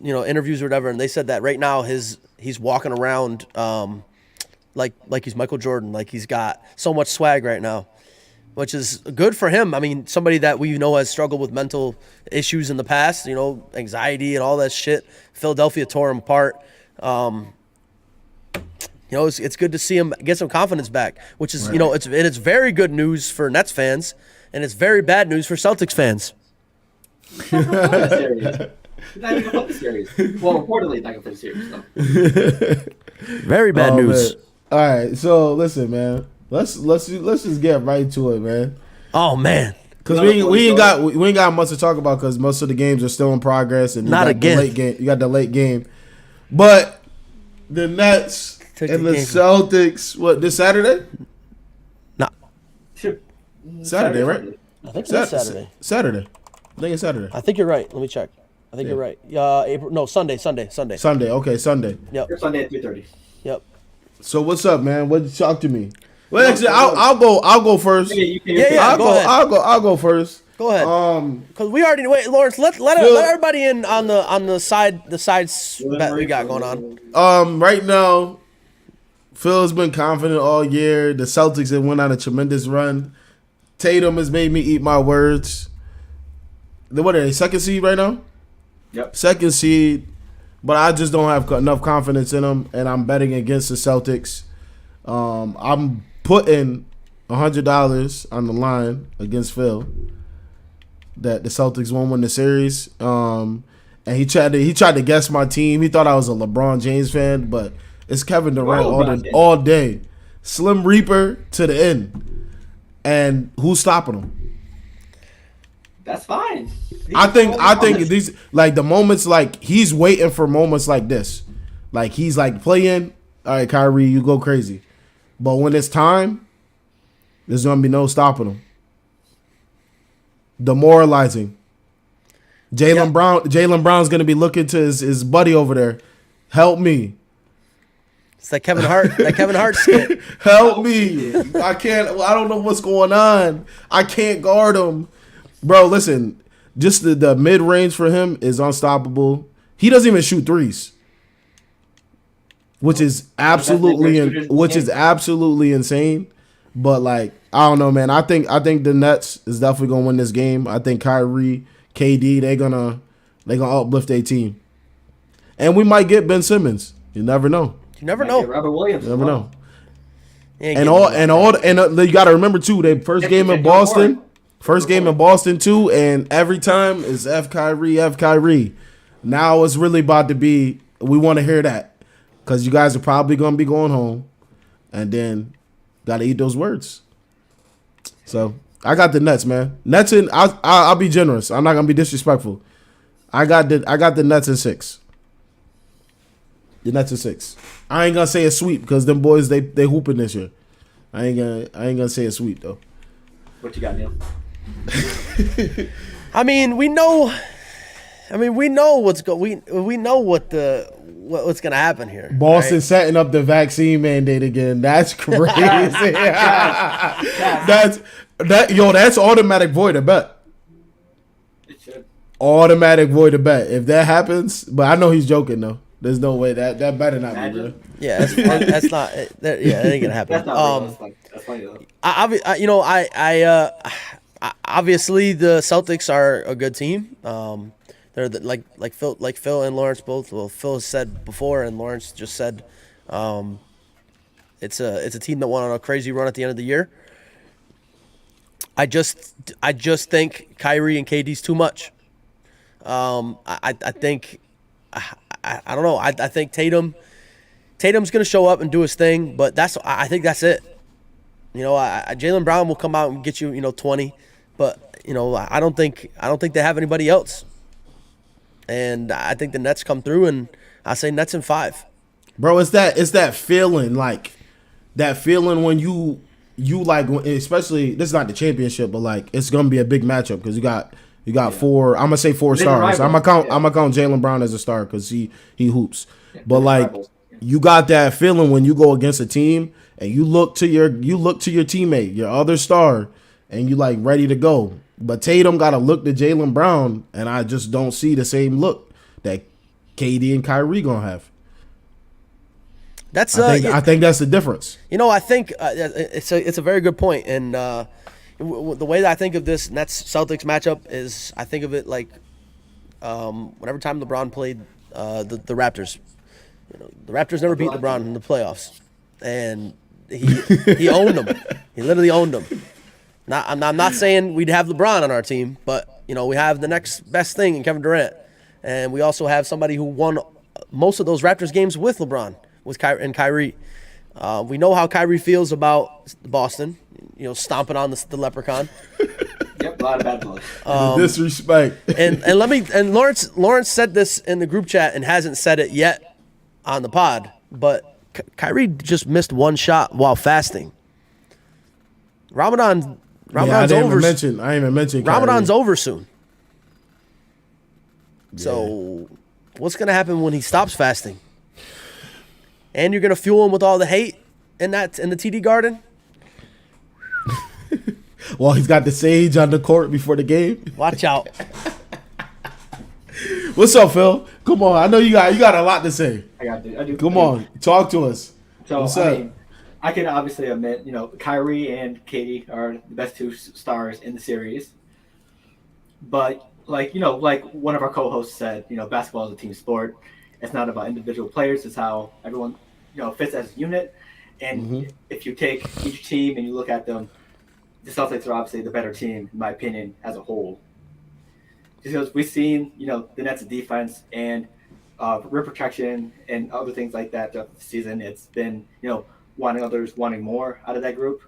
interviews or whatever, and they said that right now he's walking around like he's Michael Jordan, like he's got so much swag right now, which is good for him. I mean, somebody that we know has struggled with mental issues in the past, anxiety and all that shit. Philadelphia tore him apart. It's good to see him get some confidence back, which is, it's very good news for Nets fans, and it's very bad news for Celtics fans. He's not even gonna play the series. Well, reportedly, he's not gonna play the series. So. Very bad news. Man. All right, so listen, man. Let's just get right to it, man. Oh man. Because we ain't got much to talk about because most of the games are still in progress and Not again. You got the late game, but the Nets and the Celtics. What, this Saturday? No. Saturday, right? I think it's Saturday. Saturday. I think it's Saturday. I think you're right. Let me check. I think you're right. Sunday. Sunday. Okay, Sunday. Yep. Sunday at 3:30. Yep. So what's up, man? What talk to me? Well, actually, I'll go first. Yeah. I'll go first. Go ahead. Because we already wait, Lawrence. Let everybody in on the sides bet we got going on. Right now, Phil's been confident all year. The Celtics have went on a tremendous run. Tatum has made me eat my words. What are they? Second seed right now? Yep. Second seed, but I just don't have enough confidence in them, and I'm betting against the Celtics. I'm putting $100 on the line against Phil that the Celtics won't win the series. And he tried to guess my team. He thought I was a LeBron James fan, but it's Kevin Durant all day. Slim Reaper to the end. And who's stopping him? That's fine. I think these, like, the moments, like, he's waiting for moments like this. Like, he's like playing, all right, Kyrie, you go crazy. But when it's time, there's gonna be no stopping him. Demoralizing. Jaylen Brown's gonna be looking to his buddy over there. Help me. It's that Kevin Hart skit. Help me. I don't know what's going on. I can't guard him. Bro, listen, just the mid-range for him is unstoppable. He doesn't even shoot threes, which is absolutely insane. But, like, I don't know, man. I think the Nets is definitely gonna win this game. I think Kyrie, KD, they're gonna uplift their team, and we might get Ben Simmons. You never know. You never know. Robert Williams. You never know. And you got to remember too. They first game in Boston. First game in Boston, too, and every time it's F. Kyrie. Now it's really about to be, we want to hear that because you guys are probably going to be going home and then got to eat those words. So I got the Nets, man. Nets in, I'll be generous. I'm not going to be disrespectful. I got the Nets in 6. The Nets in 6. I ain't going to say a sweep because them boys, they hooping this year. I ain't gonna say a sweep, though. What you got, Neil? we know what's gonna happen here. Boston right? setting up the vaccine mandate again. That's crazy. That's automatic void of bet. It should. Automatic void of bet. If that happens, but I know he's joking though. There's no way that better not be real. Yeah, that's not. That ain't gonna happen. That's not real. That's funny though. Obviously the Celtics are a good team. They're like Phil and Lawrence both. Well, Phil has said before, and Lawrence just said, it's a team that went on a crazy run at the end of the year. I just think Kyrie and KD's too much. I think I don't know. I think Tatum's gonna show up and do his thing, but I think that's it. Jaylen Brown will come out and get you 20, but I don't think they have anybody else. And I think the Nets come through, and I say Nets in 5. Bro, it's that feeling, like that feeling when you like, especially, this is not the championship, but like it's gonna be a big matchup because you got 4. I'm gonna say 4 stars. I'm gonna count Jaylen Brown as a star because he hoops. But like you got that feeling when you go against a team and you look to your teammate, your other star, and you like ready to go. But Tatum got to look to Jaylen Brown, and I just don't see the same look that KD and Kyrie gonna have. I think that's the difference. I think it's a very good point, and the way that I think of this Nets Celtics matchup is I think of it like whenever time LeBron played the Raptors. The Raptors never beat LeBron in the playoffs, and he owned them. He literally owned them. I'm not saying we'd have LeBron on our team, but we have the next best thing in Kevin Durant, And we also have somebody who won most of those Raptors games with LeBron, and Kyrie. We know how Kyrie feels about Boston, stomping on the leprechaun. Yep, a lot of bad blood. Disrespect. and Lawrence said this in the group chat and hasn't said it yet on the pod, but Kyrie just missed one shot while fasting. Ramadan's over. I didn't even mention Ramadan's Kyrie. over soon. So, what's gonna happen when he stops fasting? And you're gonna fuel him with all the hate in the TD Garden. Well, he's got the sage on the court before the game. Watch out. What's up, Phil? Come on, I know you got a lot to say. I do. Come on, talk to us. So What's up? I can obviously admit, Kyrie and Katie are the best two stars in the series. But like one of our co-hosts said, basketball is a team sport. It's not about individual players. It's how everyone, fits as a unit. And if you take each team and you look at them, the Celtics are obviously the better team, in my opinion, as a whole. Just because we've seen, the Nets' defense and rim protection and other things like that throughout the season. It's been, wanting more out of that group.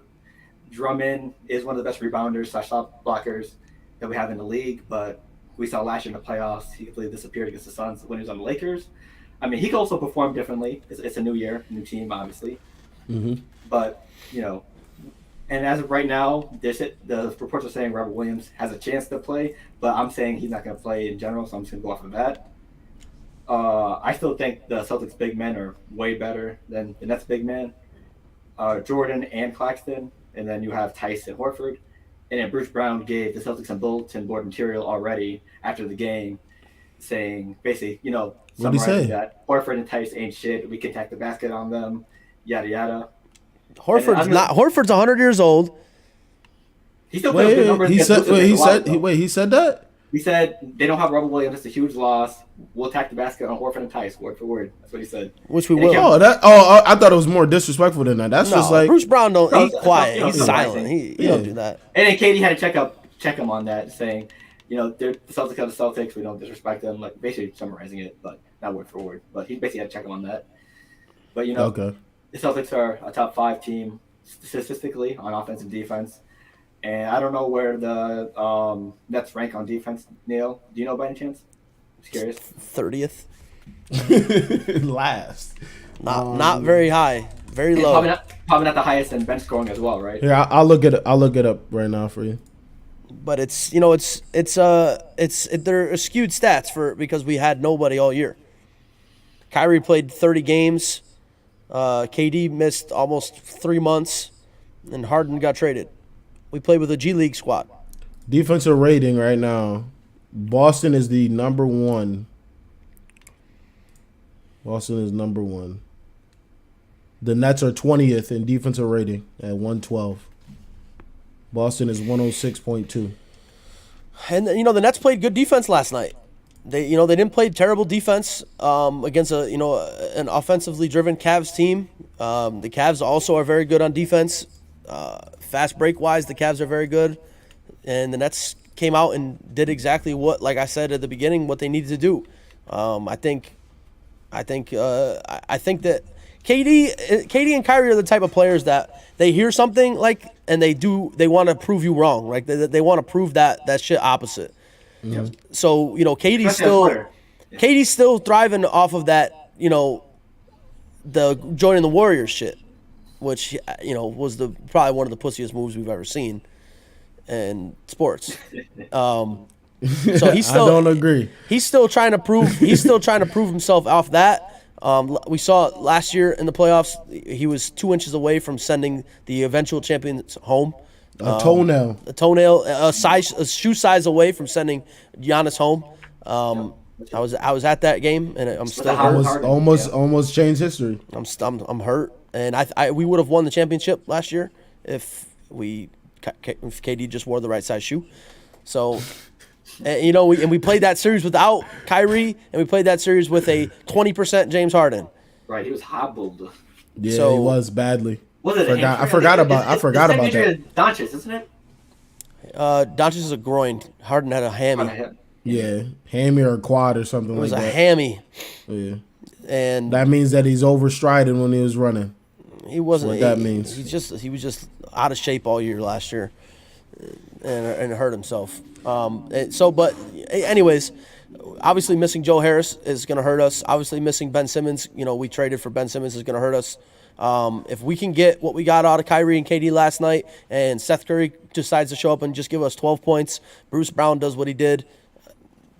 Drummond is one of the best rebounders / shot blockers that we have in the league, but we saw last year in the playoffs, he completely disappeared against the Suns when he was on the Lakers. I mean, he could also perform differently. It's a new year, new team, obviously. But, and as of right now, the reports are saying Robert Williams has a chance to play, but I'm saying he's not going to play in general, so I'm just going to go off of that. I still think the Celtics big men are way better than the Nets big men. Jordan and Claxton, and then you have Tice and Horford. And then Bruce Brown gave the Celtics some bulletin board material already after the game, saying basically, summarizing that Horford and Tice ain't shit. We can attack the basket on them, yada yada. Horford's 100 years old. He still plays good numbers. He said that? He said they don't have Robert Williams. It's a huge loss. We'll attack the basket on Horford and Tice, word for word. That's what he said. Which we will. I thought it was more disrespectful than that. That's just like Bruce Brown don't. He's quiet. He's silent. He don't do that. And then Katie had to check him on that, saying, they're the Celtics are the Celtics. We don't disrespect them. Like basically summarizing it, but not word for word. But he basically had to check him on that. But okay. The Celtics are a top 5 team statistically on offense and defense. And I don't know where the Nets rank on defense, Neil. Do you know by any chance? Just curious. 30th. Last. Not very high. Very low. Probably not the highest in bench scoring as well, right? Yeah, I'll look it up right now for you. But it's they're skewed stats because we had nobody all year. Kyrie played 30 games. KD missed almost 3 months, and Harden got traded. We played with a G League squad. Defensive rating right now, Boston is the number 1. Boston is number 1. The Nets are 20th in defensive rating at 112. Boston is 106.2. And the Nets played good defense last night. They didn't play terrible defense against an offensively driven Cavs team. The Cavs also are very good on defense. Fast break wise, the Cavs are very good, and the Nets came out and did exactly what, like I said at the beginning, what they needed to do. I think that KD and Kyrie are the type of players that they hear something and they want to prove you wrong, right? They want to prove that shit opposite. Yep. So KD's still thriving off of that, the joining the Warriors shit, which was probably one of the pussiest moves we've ever seen in sports. So he's still. I don't agree. He's still trying to prove. Himself off that. We saw last year in the playoffs. He was 2 inches away from sending the eventual champions home. A toenail, a shoe size away from sending Giannis home. I was at that game, and I'm still hurt. Almost changed history. I'm hurt, and we would have won the championship last year if KD just wore the right size shoe. So, we played that series without Kyrie, and we played that series with a 20% James Harden. Right, he was hobbled. Yeah, he was badly. Was it? I forgot about that. Doncic, isn't it? Doncic is a groin. Harden had a hammy. Yeah, hammy or quad or something It was like a that. hammy. Yeah, And that means that he's overstriding when he was running. he wasn't. That's what that means. He was just out of shape all year last year, and hurt himself. But anyways, obviously missing Joe Harris is going to hurt us. Obviously missing Ben Simmons. We traded for Ben Simmons is going to hurt us. If we can get what we got out of Kyrie and KD last night, and Seth Curry decides to show up and just give us 12 points, Bruce Brown does what he did,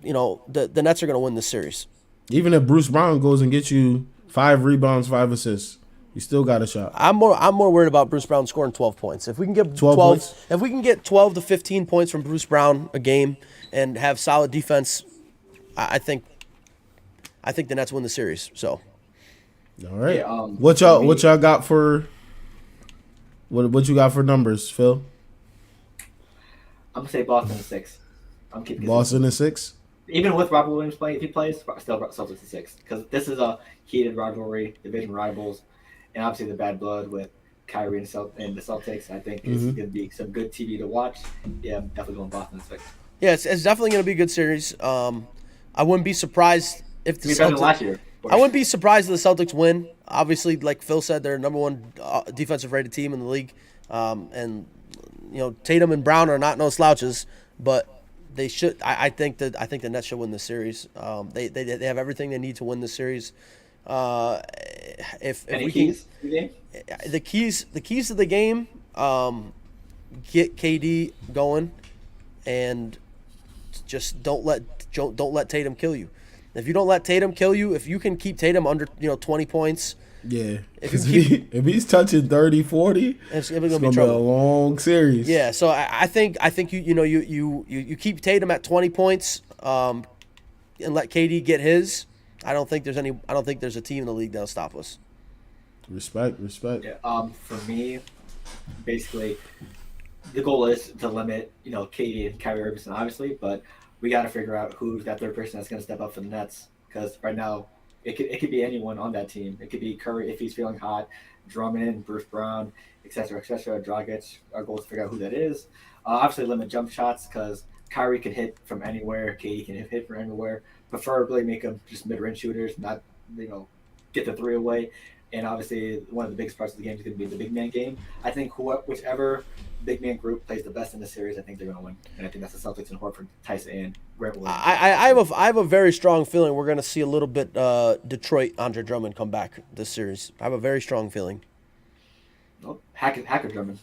the Nets are going to win this series. Even if Bruce Brown goes and gets you 5 rebounds, 5 assists, you still got a shot. I'm more worried about Bruce Brown scoring 12 points. If we can get 12 points? If we can get 12 to 15 points from Bruce Brown a game and have solid defense, I think the Nets win the series. So. All right. Yeah, what y'all got for what you got for numbers, Phil? I'm gonna say Boston in 6. I'm keeping Boston in 6. Even with Robert Williams playing, if he plays, still Celtics in 6 because this is a heated rivalry, division rivals, and obviously the bad blood with Kyrie and the Celtics. I think it's gonna be some good TV to watch. Yeah, I'm definitely going Boston in 6. Yeah, it's definitely going to be a good series. I wouldn't be surprised if the Better than last year. I wouldn't be surprised if the Celtics win. Obviously, like Phil said, they're number one defensive rated team in the league, and Tatum and Brown are not no slouches, but they should. I think the Nets should win this series. They have everything they need to win this series. If Any we keys can, to the game? the keys to the game, get KD going, and just don't let Tatum kill you. If you don't let Tatum kill you, if you can keep Tatum under 20 points, yeah. If he's touching 30, 40, it's gonna be be a trouble. long series. Yeah, so I think you keep Tatum at 20 points, and let KD get his. I don't think there's a team in the league that'll stop us. Respect. Yeah, for me, basically, the goal is to limit, KD and Kyrie Irving, obviously, but we got to figure out who's that third person that's going to step up for the Nets. Because right now, it could be anyone on that team. It could be Curry if he's feeling hot, Drummond, Bruce Brown, etc., Dragic. Our goal is to figure out who that is. Obviously, limit jump shots because Kyrie can hit from anywhere. KD can hit from anywhere. Preferably make them just mid-range shooters, not get the 3 away. And obviously, one of the biggest parts of the game is going to be the big man game. I think whichever big man group plays the best in the series, I think they're going to win. And I think that's the Celtics and Horford, Tyson, and Grant Williams. I have a very strong feeling we're going to see a little bit Detroit Andre Drummond come back this series. I have a very strong feeling. Nope. Hacker Drummond.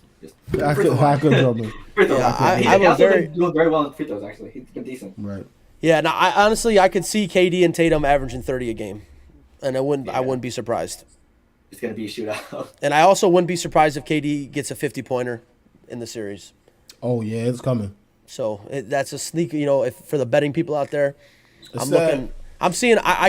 Hacker Drummond. Yeah, He's doing very well in free throws, actually. He's been decent. Right. Yeah, now I could see KD and Tatum averaging 30 a game, and I wouldn't be surprised. It's going to be a shootout. And I also wouldn't be surprised if KD gets a 50-pointer in the series. Oh yeah, it's coming. So that's a sneak. If for the betting people out there, I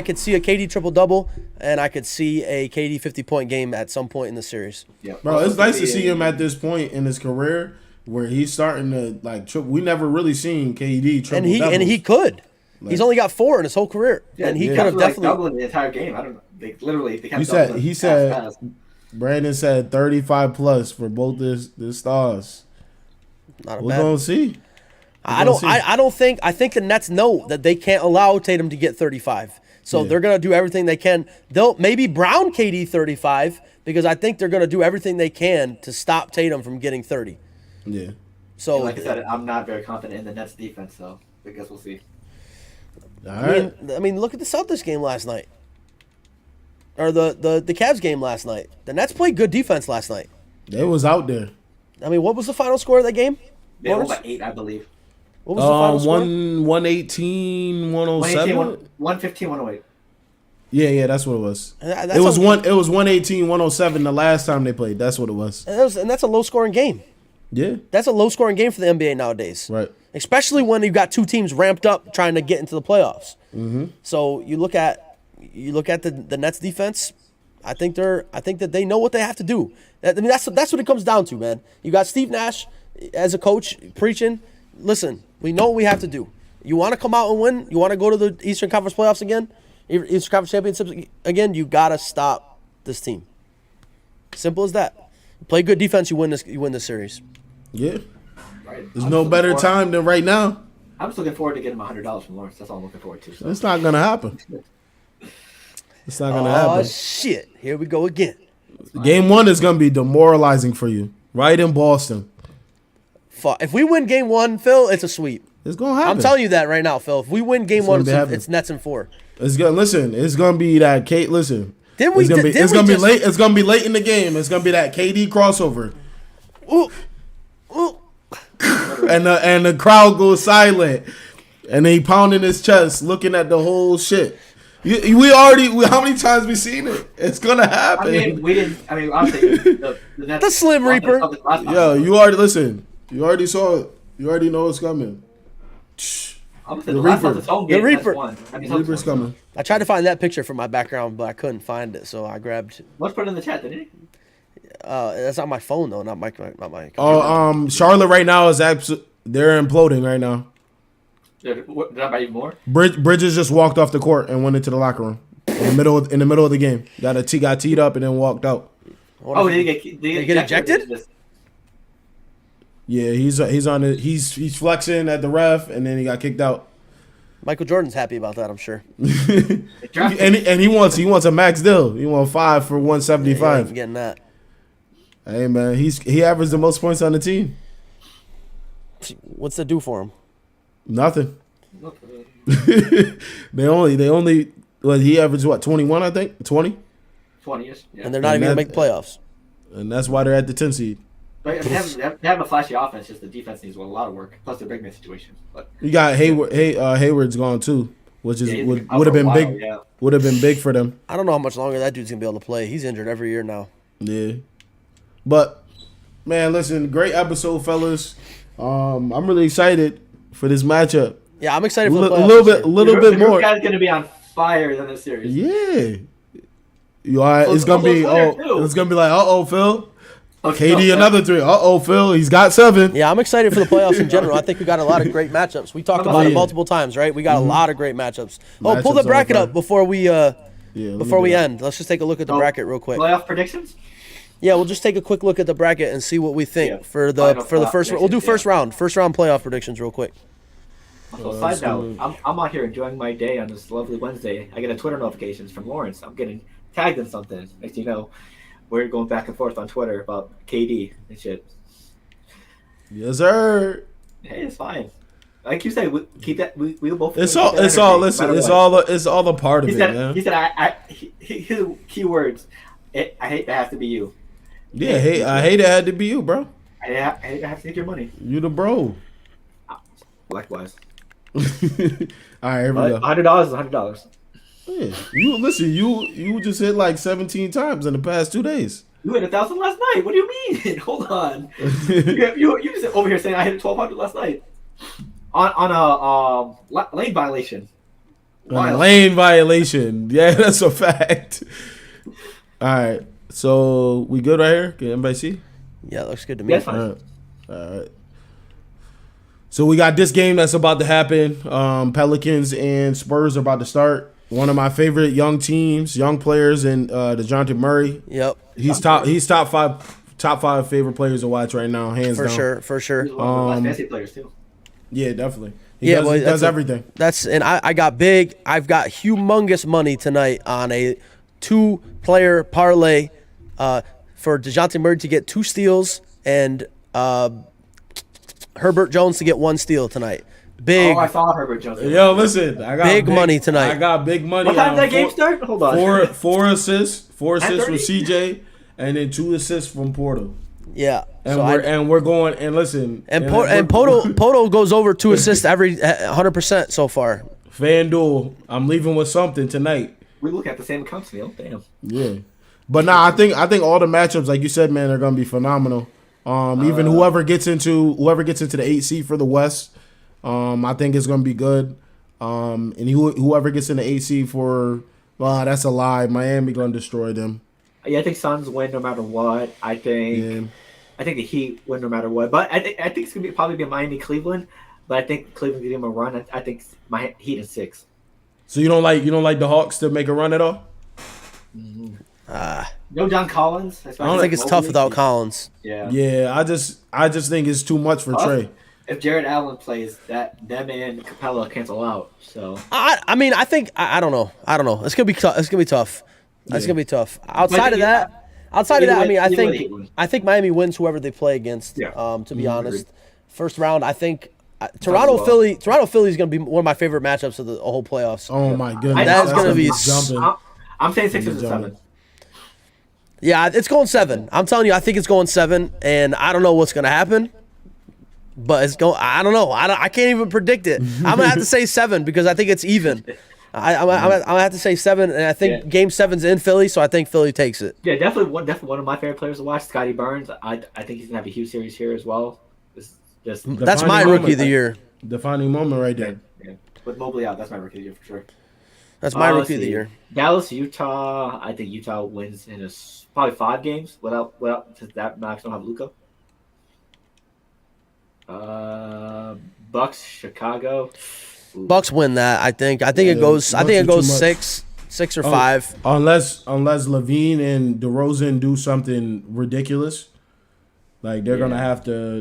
could see a KD triple-double, and I could see a KD 50-point game at some point in the series. Yeah, bro, it's nice to see him at this point in his career where he's starting to we never really seen KD triple doubles. And he could. He's only got 4 in his whole career, and he could have definitely doubling the entire game. I don't know. They kept doubling. He said Brandon said 35 plus for both the stars. We're gonna see. I think the Nets know that they can't allow Tatum to get 35. So they're gonna do everything they can. They'll maybe Brown KD 35 because I think they're gonna do everything they can to stop Tatum from getting 30. Yeah. So like I said, I'm not very confident in the Nets defense, so I guess we'll see. I mean, look at the Celtics game last night. Or the Cavs game last night. The Nets played good defense last night. They was out there. I mean, what was the final score of that game? They won by 8, I believe. What was the final score? 118, 107. 115, 108. Yeah, that's what it was. It was 118, 107 the last time they played. That's what it was. And that's a low-scoring game. Yeah. That's a low-scoring game for the NBA nowadays. Right. Especially when you've got 2 teams ramped up trying to get into the playoffs. Mm-hmm. So you look at the Nets defense. I think that they know what they have to do. I mean, that's what it comes down to, man. You got Steve Nash as a coach preaching. Listen, we know what we have to do. You want to come out and win? You want to go to the Eastern Conference playoffs again? Eastern Conference championships again? You gotta stop this team. Simple as that. Play good defense, you win this series. Yeah. Right. There's no better time than right now. I'm just looking forward to getting my $100 from Lawrence. That's all I'm looking forward to. So. It's not gonna happen. It's not gonna Oh, happen. shit. Here we go again. Game 1 is gonna be demoralizing for you, right in Boston. Fuck. If we win game 1, Phil, it's a sweep. It's gonna happen. I'm telling you that right now, Phil. If we win game 1, gonna be it's Nets in 4. It's gonna listen. It's gonna be that Kate. Listen. Didn't we? It's gonna be. didn't It's we gonna be just- late. It's gonna be late in the game. It's gonna be that KD crossover, Ooh. Ooh. and the crowd goes silent, and he pounding his chest, looking at the whole shit. How many times we seen it? It's gonna happen. I mean, we didn't. I mean, obviously, the Nets. The Slim Reaper. Yo, you already listen. You already saw it. You already know it's coming. Obviously, The the last Reaper. time it's home The game, Reaper. Nets won. I mean, The Reaper's Celtics won. coming. I tried to find that picture for my background, but I couldn't find it, so I grabbed. Let's put it in the chat, didn't he? That's on my phone though, not my computer. Oh, Charlotte right now is they're imploding right now. Did that buy you more? Bridges just walked off the court and went into the locker room in the middle of the game. Got teed up and then walked out. Oh, did he get ejected? Yeah, he's flexing at the ref and then he got kicked out. Michael Jordan's happy about that, I'm sure. and he wants a max deal. He wants 5 for Yeah, 175. I'm getting that. Hey man, he averaged the most points on the team. What's that do for him? Nothing. they only he averaged what 21 I think 20, 20ish. Yeah. And they're not And even gonna that- make the playoffs. and that's why they're at the 10 seed. But they have a flashy offense. Just the defense needs a lot of work. Plus their big man situation. But You got Hayward. Hayward's gone too, which is yeah, he's would out have for a been while, big. Yeah. Would have been big for them. I don't know how much longer that dude's gonna be able to play. He's injured every year now. Yeah, but man, listen, great episode, fellas. I'm really excited for this matchup. Yeah, I'm excited for the A playoffs. little The bit group more. guy's gonna be on fire in this series. Yeah. You all right? It's gonna be it's gonna be like Phil. KD another 3. Phil. He's got 7. Yeah, I'm excited for the playoffs in general. I think we got a lot of great matchups. We talked about it yeah. multiple times, right? We got a lot of great matchups. Oh, pull Matchups the bracket are up before we Yeah. end. Let's just take a look at the bracket real quick. Playoff predictions? Yeah, we'll just take a quick look at the bracket and see what we think Yeah. for the Final first. predictions, We'll do yeah. first round playoff predictions real quick. So side note, I'm out here enjoying my day on this lovely Wednesday. I get a Twitter notifications from Lawrence. I'm getting tagged in something. Next you know, we're going back and forth on Twitter about KD and shit. Yes, sir. Hey, it's fine. Like you said, we keep that. We'll both. It's keep all. that It's all. energy, no Listen. matter It's what. all a part of He it, said. man. He said. His keywords. I hate to have to be you. Yeah. Hey, I hate it had to be you, bro. I hate to have to take your money. You the bro. Likewise. All right, here we go. $100 is $100. Yeah. You listen. You just hit like 17 times in the past 2 days. You hit 1,000 last night. What do you mean? Hold on. you just over here saying I hit 1,200 last night on a lane violation. On a lane violation. Yeah, that's a fact. All right. So we good right here? Can anybody see? Yeah, it looks good to me. Yeah, it's fine. All right. So we got this game that's about to happen. Pelicans and Spurs are about to start. One of my favorite young teams, young players, in DeJounte Murray. Yep, He's top five favorite players to watch right now, hands down. for sure. He's one of the best fantasy players too. Yeah, definitely. He Does everything. I got big. I've got humongous money tonight on a 2-player parlay for DeJounte Murray to get 2 steals and Herbert Jones to get 1 steal tonight. Big. Oh, I saw Herbert Jones. Yo, listen, I got Big money tonight. I got big money. What time on did that game start? Hold on. Four assists from 10:30? CJ, and then 2 assists from Porto. Yeah. And So we're going and listen. and Poto goes over 2 assists every 100% so far. FanDuel, I'm leaving with something tonight. We look at the same accounts, Neil. Damn. Yeah, but I think all the matchups, like you said, man, are gonna be phenomenal. Even whoever gets into the 8 seed for the West, I think it's gonna be good. And whoever gets in the 8 seed for, that's a lie. Miami gonna destroy them. Yeah, I think Suns win no matter what. I think the Heat win no matter what. But I think it's gonna probably be Miami Cleveland. But I think Cleveland can give them a run. I think my Heat in 6. So you don't like the Hawks to make a run at all? No John Collins. I think it's tough without Collins. Yeah. Yeah, I just think it's too much for Trey. if Jared Allen plays, them and Capella cancel out. So I mean, I think I don't know. It's gonna be tough. It's gonna be tough. It's gonna be tough. Outside of that, I mean, I think Miami wins whoever they play against. Yeah. To be honest, first round, I think Toronto Philly is gonna be one of my favorite matchups of the whole playoffs. Oh my goodness, That's gonna be jumping. I'm saying 6 and 7. Yeah, it's going 7. I'm telling you, I think it's going 7, and I don't know what's gonna happen. But it's going. I don't know. I can't even predict it. I'm gonna have to say 7 because I think it's even. I'm gonna have to say 7, and I think Game 7's in Philly, so I think Philly takes it. Yeah, definitely one of my favorite players to watch, Scotty Barnes. I think he's gonna have a huge series here as well. That's my rookie of the year. Defining moment right there. Yeah. With Mobley out, that's my rookie of the year for sure. That's my rookie of the year. Dallas, Utah. I think Utah wins in probably 5 games without since that Max don't have Luka. Bucks, Chicago. Ooh. Bucks win that. I think it goes. I think it goes 6 or 5. Unless Levine and DeRozan do something ridiculous, like they're gonna have to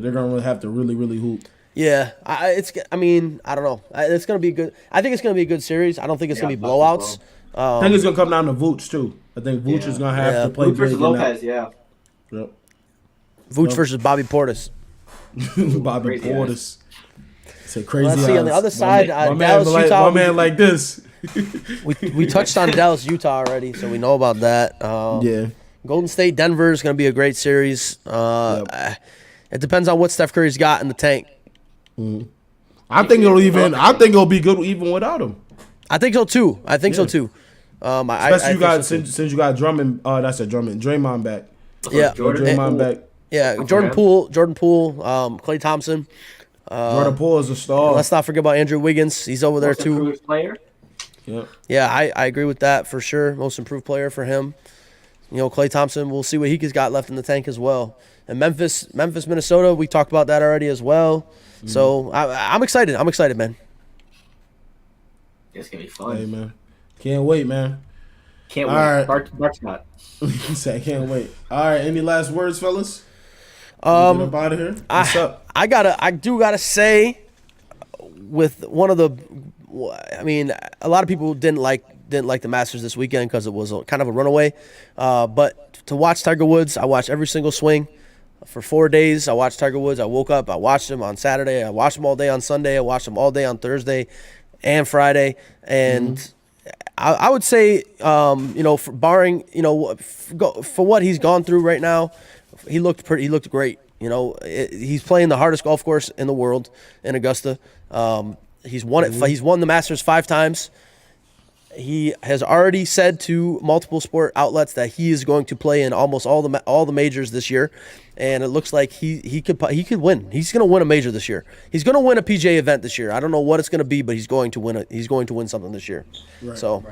really hoop. Yeah, I mean, I don't know. It's gonna be good. I think it's gonna be a good series. I don't think it's gonna be blowouts. I think it's gonna come down to Vooch too. I think Vooch is gonna have to play Vooch versus Lopez. Yeah. Yep. Vooch versus Bobby Portis. Bobby Portis. It's a crazy. Let's see on the other side. Dallas, Utah. My man like this. we touched on Dallas, Utah already, so we know about that. Yeah. Golden State, Denver is going to be a great series. It depends on what Steph Curry's got in the tank. I think it'll be good even without him. I think so too. Especially since you got Drummond. That's a Drummond. Draymond back. Yeah, Draymond back. Yeah, Jordan Poole, Klay Thompson. Jordan Poole is a star. Let's not forget about Andrew Wiggins. He's over there too. Most improved player. Yeah, I agree with that for sure. Most improved player for him. Klay Thompson. We'll see what he's got left in the tank as well. And Memphis, Minnesota. We talked about that already as well. So I'm excited. I'm excited, man. It's gonna be fun. Hey, man. Can't wait, man. Can't wait. All right. Bart's not. He said, "Can't wait." All right. Any last words, fellas? Get up out of here. What's up? I do gotta say, with one of the, I mean, a lot of people didn't like the Masters this weekend because it was kind of a runaway. But to watch Tiger Woods, I watched every single swing. For 4 days, I watched Tiger Woods. I woke up, I watched him on Saturday. I watched him all day on Sunday. I watched him all day on Thursday and Friday. And I would say, for barring, for what he's gone through right now, he looked great. He's playing the hardest golf course in the world in Augusta. He's won it. He's won the Masters 5 times. He has already said to multiple sport outlets that he is going to play in almost all the majors this year, and it looks like he could win. He's going to win a major this year. He's going to win a PGA event this year. I don't know what it's going to be, but he's going to win He's going to win something this year. Right. So,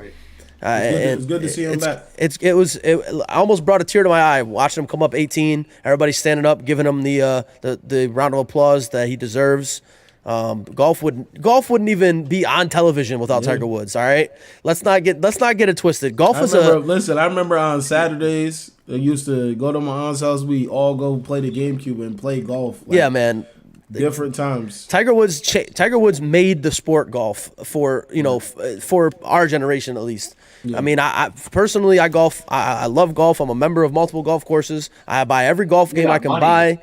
it's good to see him back. I almost brought a tear to my eye watching him come up 18. Everybody standing up, giving him the round of applause that he deserves. Golf wouldn't even be on television without Tiger Woods. All right, let's not get it twisted. I remember on Saturdays I used to go to my aunt's house. We all go play the GameCube and play golf. Yeah, man. Different times. Tiger Woods made the sport golf for for our generation at least. Yeah. I mean, I personally golf. I love golf. I'm a member of multiple golf courses. I buy every golf game I can buy.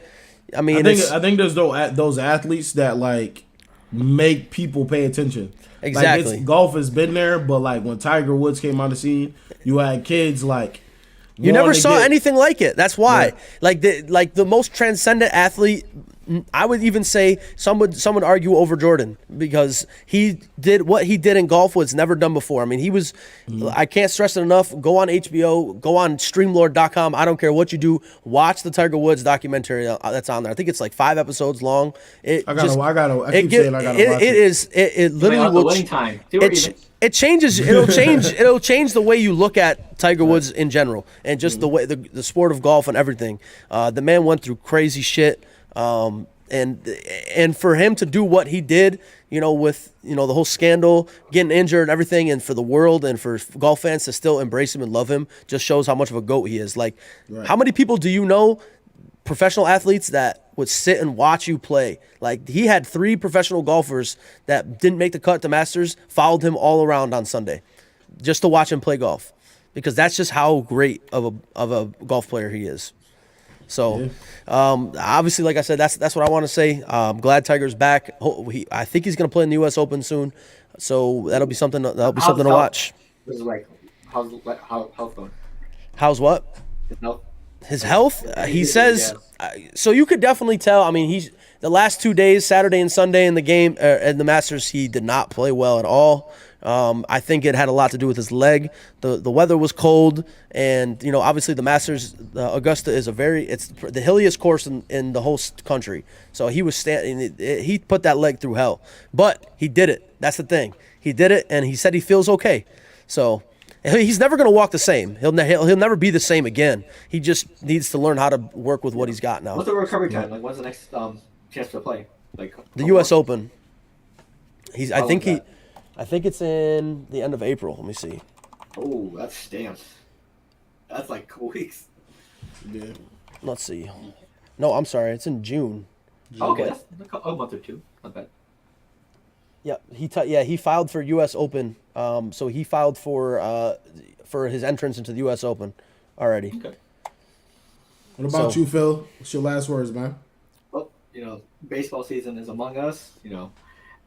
I mean, I think there's those athletes that like make people pay attention. Exactly. Like golf has been there, but like when Tiger Woods came on the scene, you had kids like you never saw anything like it. That's why, the most transcendent athlete. I would even say some would argue over Jordan because he did what he did in golf was never done before. I mean, he was. I can't stress it enough. Go on HBO. Go on Streamlord.com. I don't care what you do. Watch the Tiger Woods documentary that's on there. I think it's like 5 episodes long. I keep saying I gotta watch it. It literally will. It changes. It'll change the way you look at Tiger Woods in general and just the way the sport of golf and everything. The man went through crazy shit. And for him to do what he did, with the whole scandal, getting injured and everything, and for the world and for golf fans to still embrace him and love him, just shows how much of a GOAT he is. Like, how many people do you know, professional athletes that would sit and watch you play. Like, he had 3 professional golfers that didn't make the cut at the Masters, followed him all around on Sunday just to watch him play golf, because that's just how great of a golf player he is. So, obviously, like I said, that's what I want to say. Glad Tiger's back. I think he's going to play in the U.S. Open soon, so that'll be something to watch. This is like, how's health going? How's what? His health. His health? He says. So you could definitely tell. I mean, he's the last 2 days, Saturday and Sunday in the game in the Masters, he did not play well at all. I think it had a lot to do with his leg. The weather was cold, and obviously the Masters, Augusta is it's the hilliest course in the whole country. So he was he put that leg through hell, but he did it. That's the thing. He did it, and he said he feels okay. So he's never going to walk the same. He'll never be the same again. He just needs to learn how to work with what he's got now. What's the recovery time? Like, when's the next chance to play? Like the U.S. Open. I think it's in the end of April. Let me see. Oh, that's stamped. That's like weeks. Yeah. Let's see. No, I'm sorry. It's in June. Okay, that's a month or two. Not bad. Yeah, he filed for U.S. Open. So he filed for his entrance into the U.S. Open already. Okay. What about you, Phil? What's your last words, man? Well, baseball season is among us.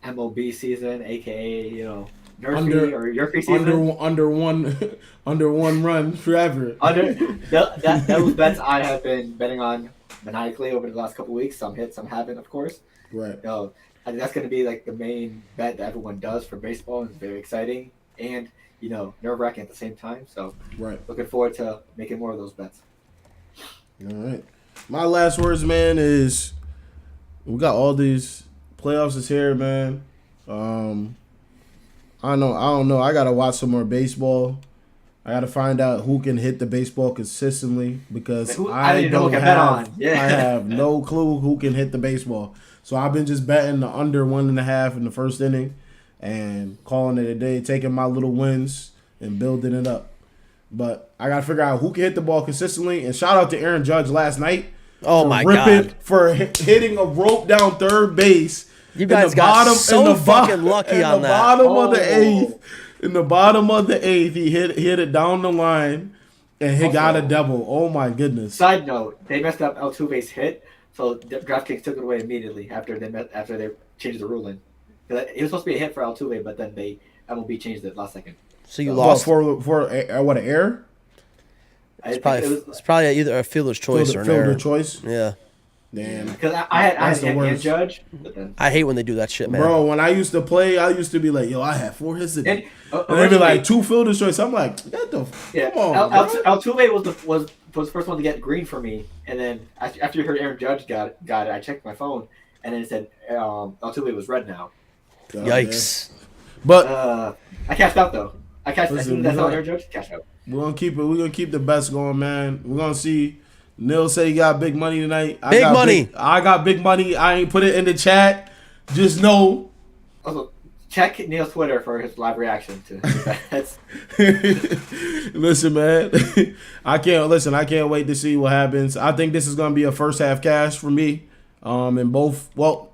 MLB season, aka nursery or Yerkes season. Under one run forever. Those bets I have been betting on maniacally over the last couple of weeks. Some hit, some haven't, of course. Right. I think that's going to be like the main bet that everyone does for baseball. It's very exciting and nerve-wracking at the same time. So right. Looking forward to making more of those bets. All right. My last words, man, is we got all these playoffs is here, man. I don't know. I gotta watch some more baseball. I gotta find out who can hit the baseball consistently, because I have no clue who can hit the baseball. So I've been just betting the under 1.5 in the first inning and calling it a day, taking my little wins and building it up. But I gotta figure out who can hit the ball consistently. And shout out to Aaron Judge last night. Oh my God! For hitting a rope down third base. You guys got so fucking lucky on that. In the bottom of the eighth, he hit it down the line, and he got a double. Oh my goodness! Side note: they messed up Altuve's hit, so DraftKings took it away immediately after they changed the ruling. It was supposed to be a hit for Altuve, but then MLB changed it last second. So you lost for what, an error? It's probably either a fielder's choice or an error. Choice. Yeah. Damn. Because I had Aaron Judge. I hate when they do that shit, man. Bro, when I used to play, I used to be like, yo, I had 4 hits today. And they'd be like 2 fielder's choice. I'm like, what the come on, Altuve was the first one to get green for me, and then after you heard Aaron Judge got it, I checked my phone, and then it said Altuve was red now. Yikes. Man. But I cashed out though. As soon as I saw Aaron Judge, cashed out. We're gonna keep it. We're gonna keep the bets going, man. We're gonna see. Neil say he got big money tonight. I got big money. I ain't put it in the chat. Just know. Also, check Neil's Twitter for his live reaction to bets. Listen, man. I can't wait to see what happens. I think this is gonna be a first half cash for me. In both. Well,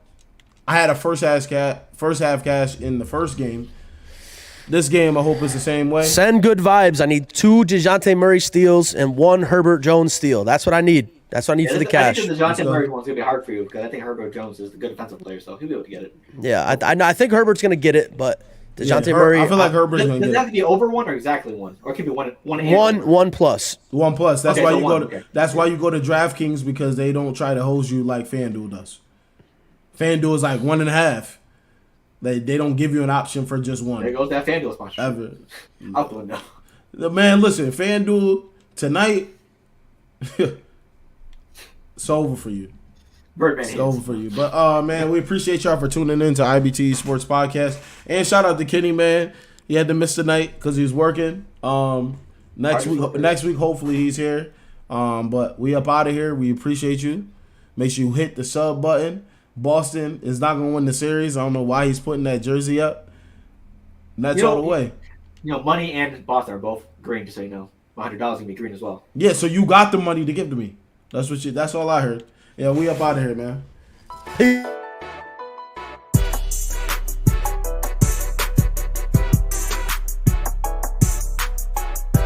I had a first half cash in the first game. This game, I hope, is the same way. Send good vibes. I need 2 DeJounte Murray steals and 1 Herbert Jones steal. That's what I need. That's what I need for the cash. I think the DeJounte Murray one's going to be hard for you, because I think Herbert Jones is a good defensive player, so he'll be able to get it. Yeah, I think Herbert's going to get it, but DeJounte Murray. I feel like Herbert's going to get it. Does it have to be over 1 or exactly 1? Or it could be 1 plus. 1 plus. That's okay, why so you one, go to. okay. That's why you go to DraftKings, because they don't try to hose you like FanDuel does. FanDuel is like 1.5. They don't give you an option for just 1. There goes that FanDuel sponsor. Ever. Out the window. Man, listen, FanDuel tonight. It's over for you. Birdman. It's over for you. But man, we appreciate y'all for tuning in to IBTE Sports Podcast. And shout out to Kenny, man. He had to miss tonight because he was working. Next week, hopefully he's here. But we up out of here. We appreciate you. Make sure you hit the sub button. Boston is not going to win the series. I don't know why he's putting that jersey up. And that's all the way. Money and Boston are both green, just so you know. $100 going to be green as well. Yeah, so you got the money to give to me. That's all I heard. Yeah, we up out of here, man.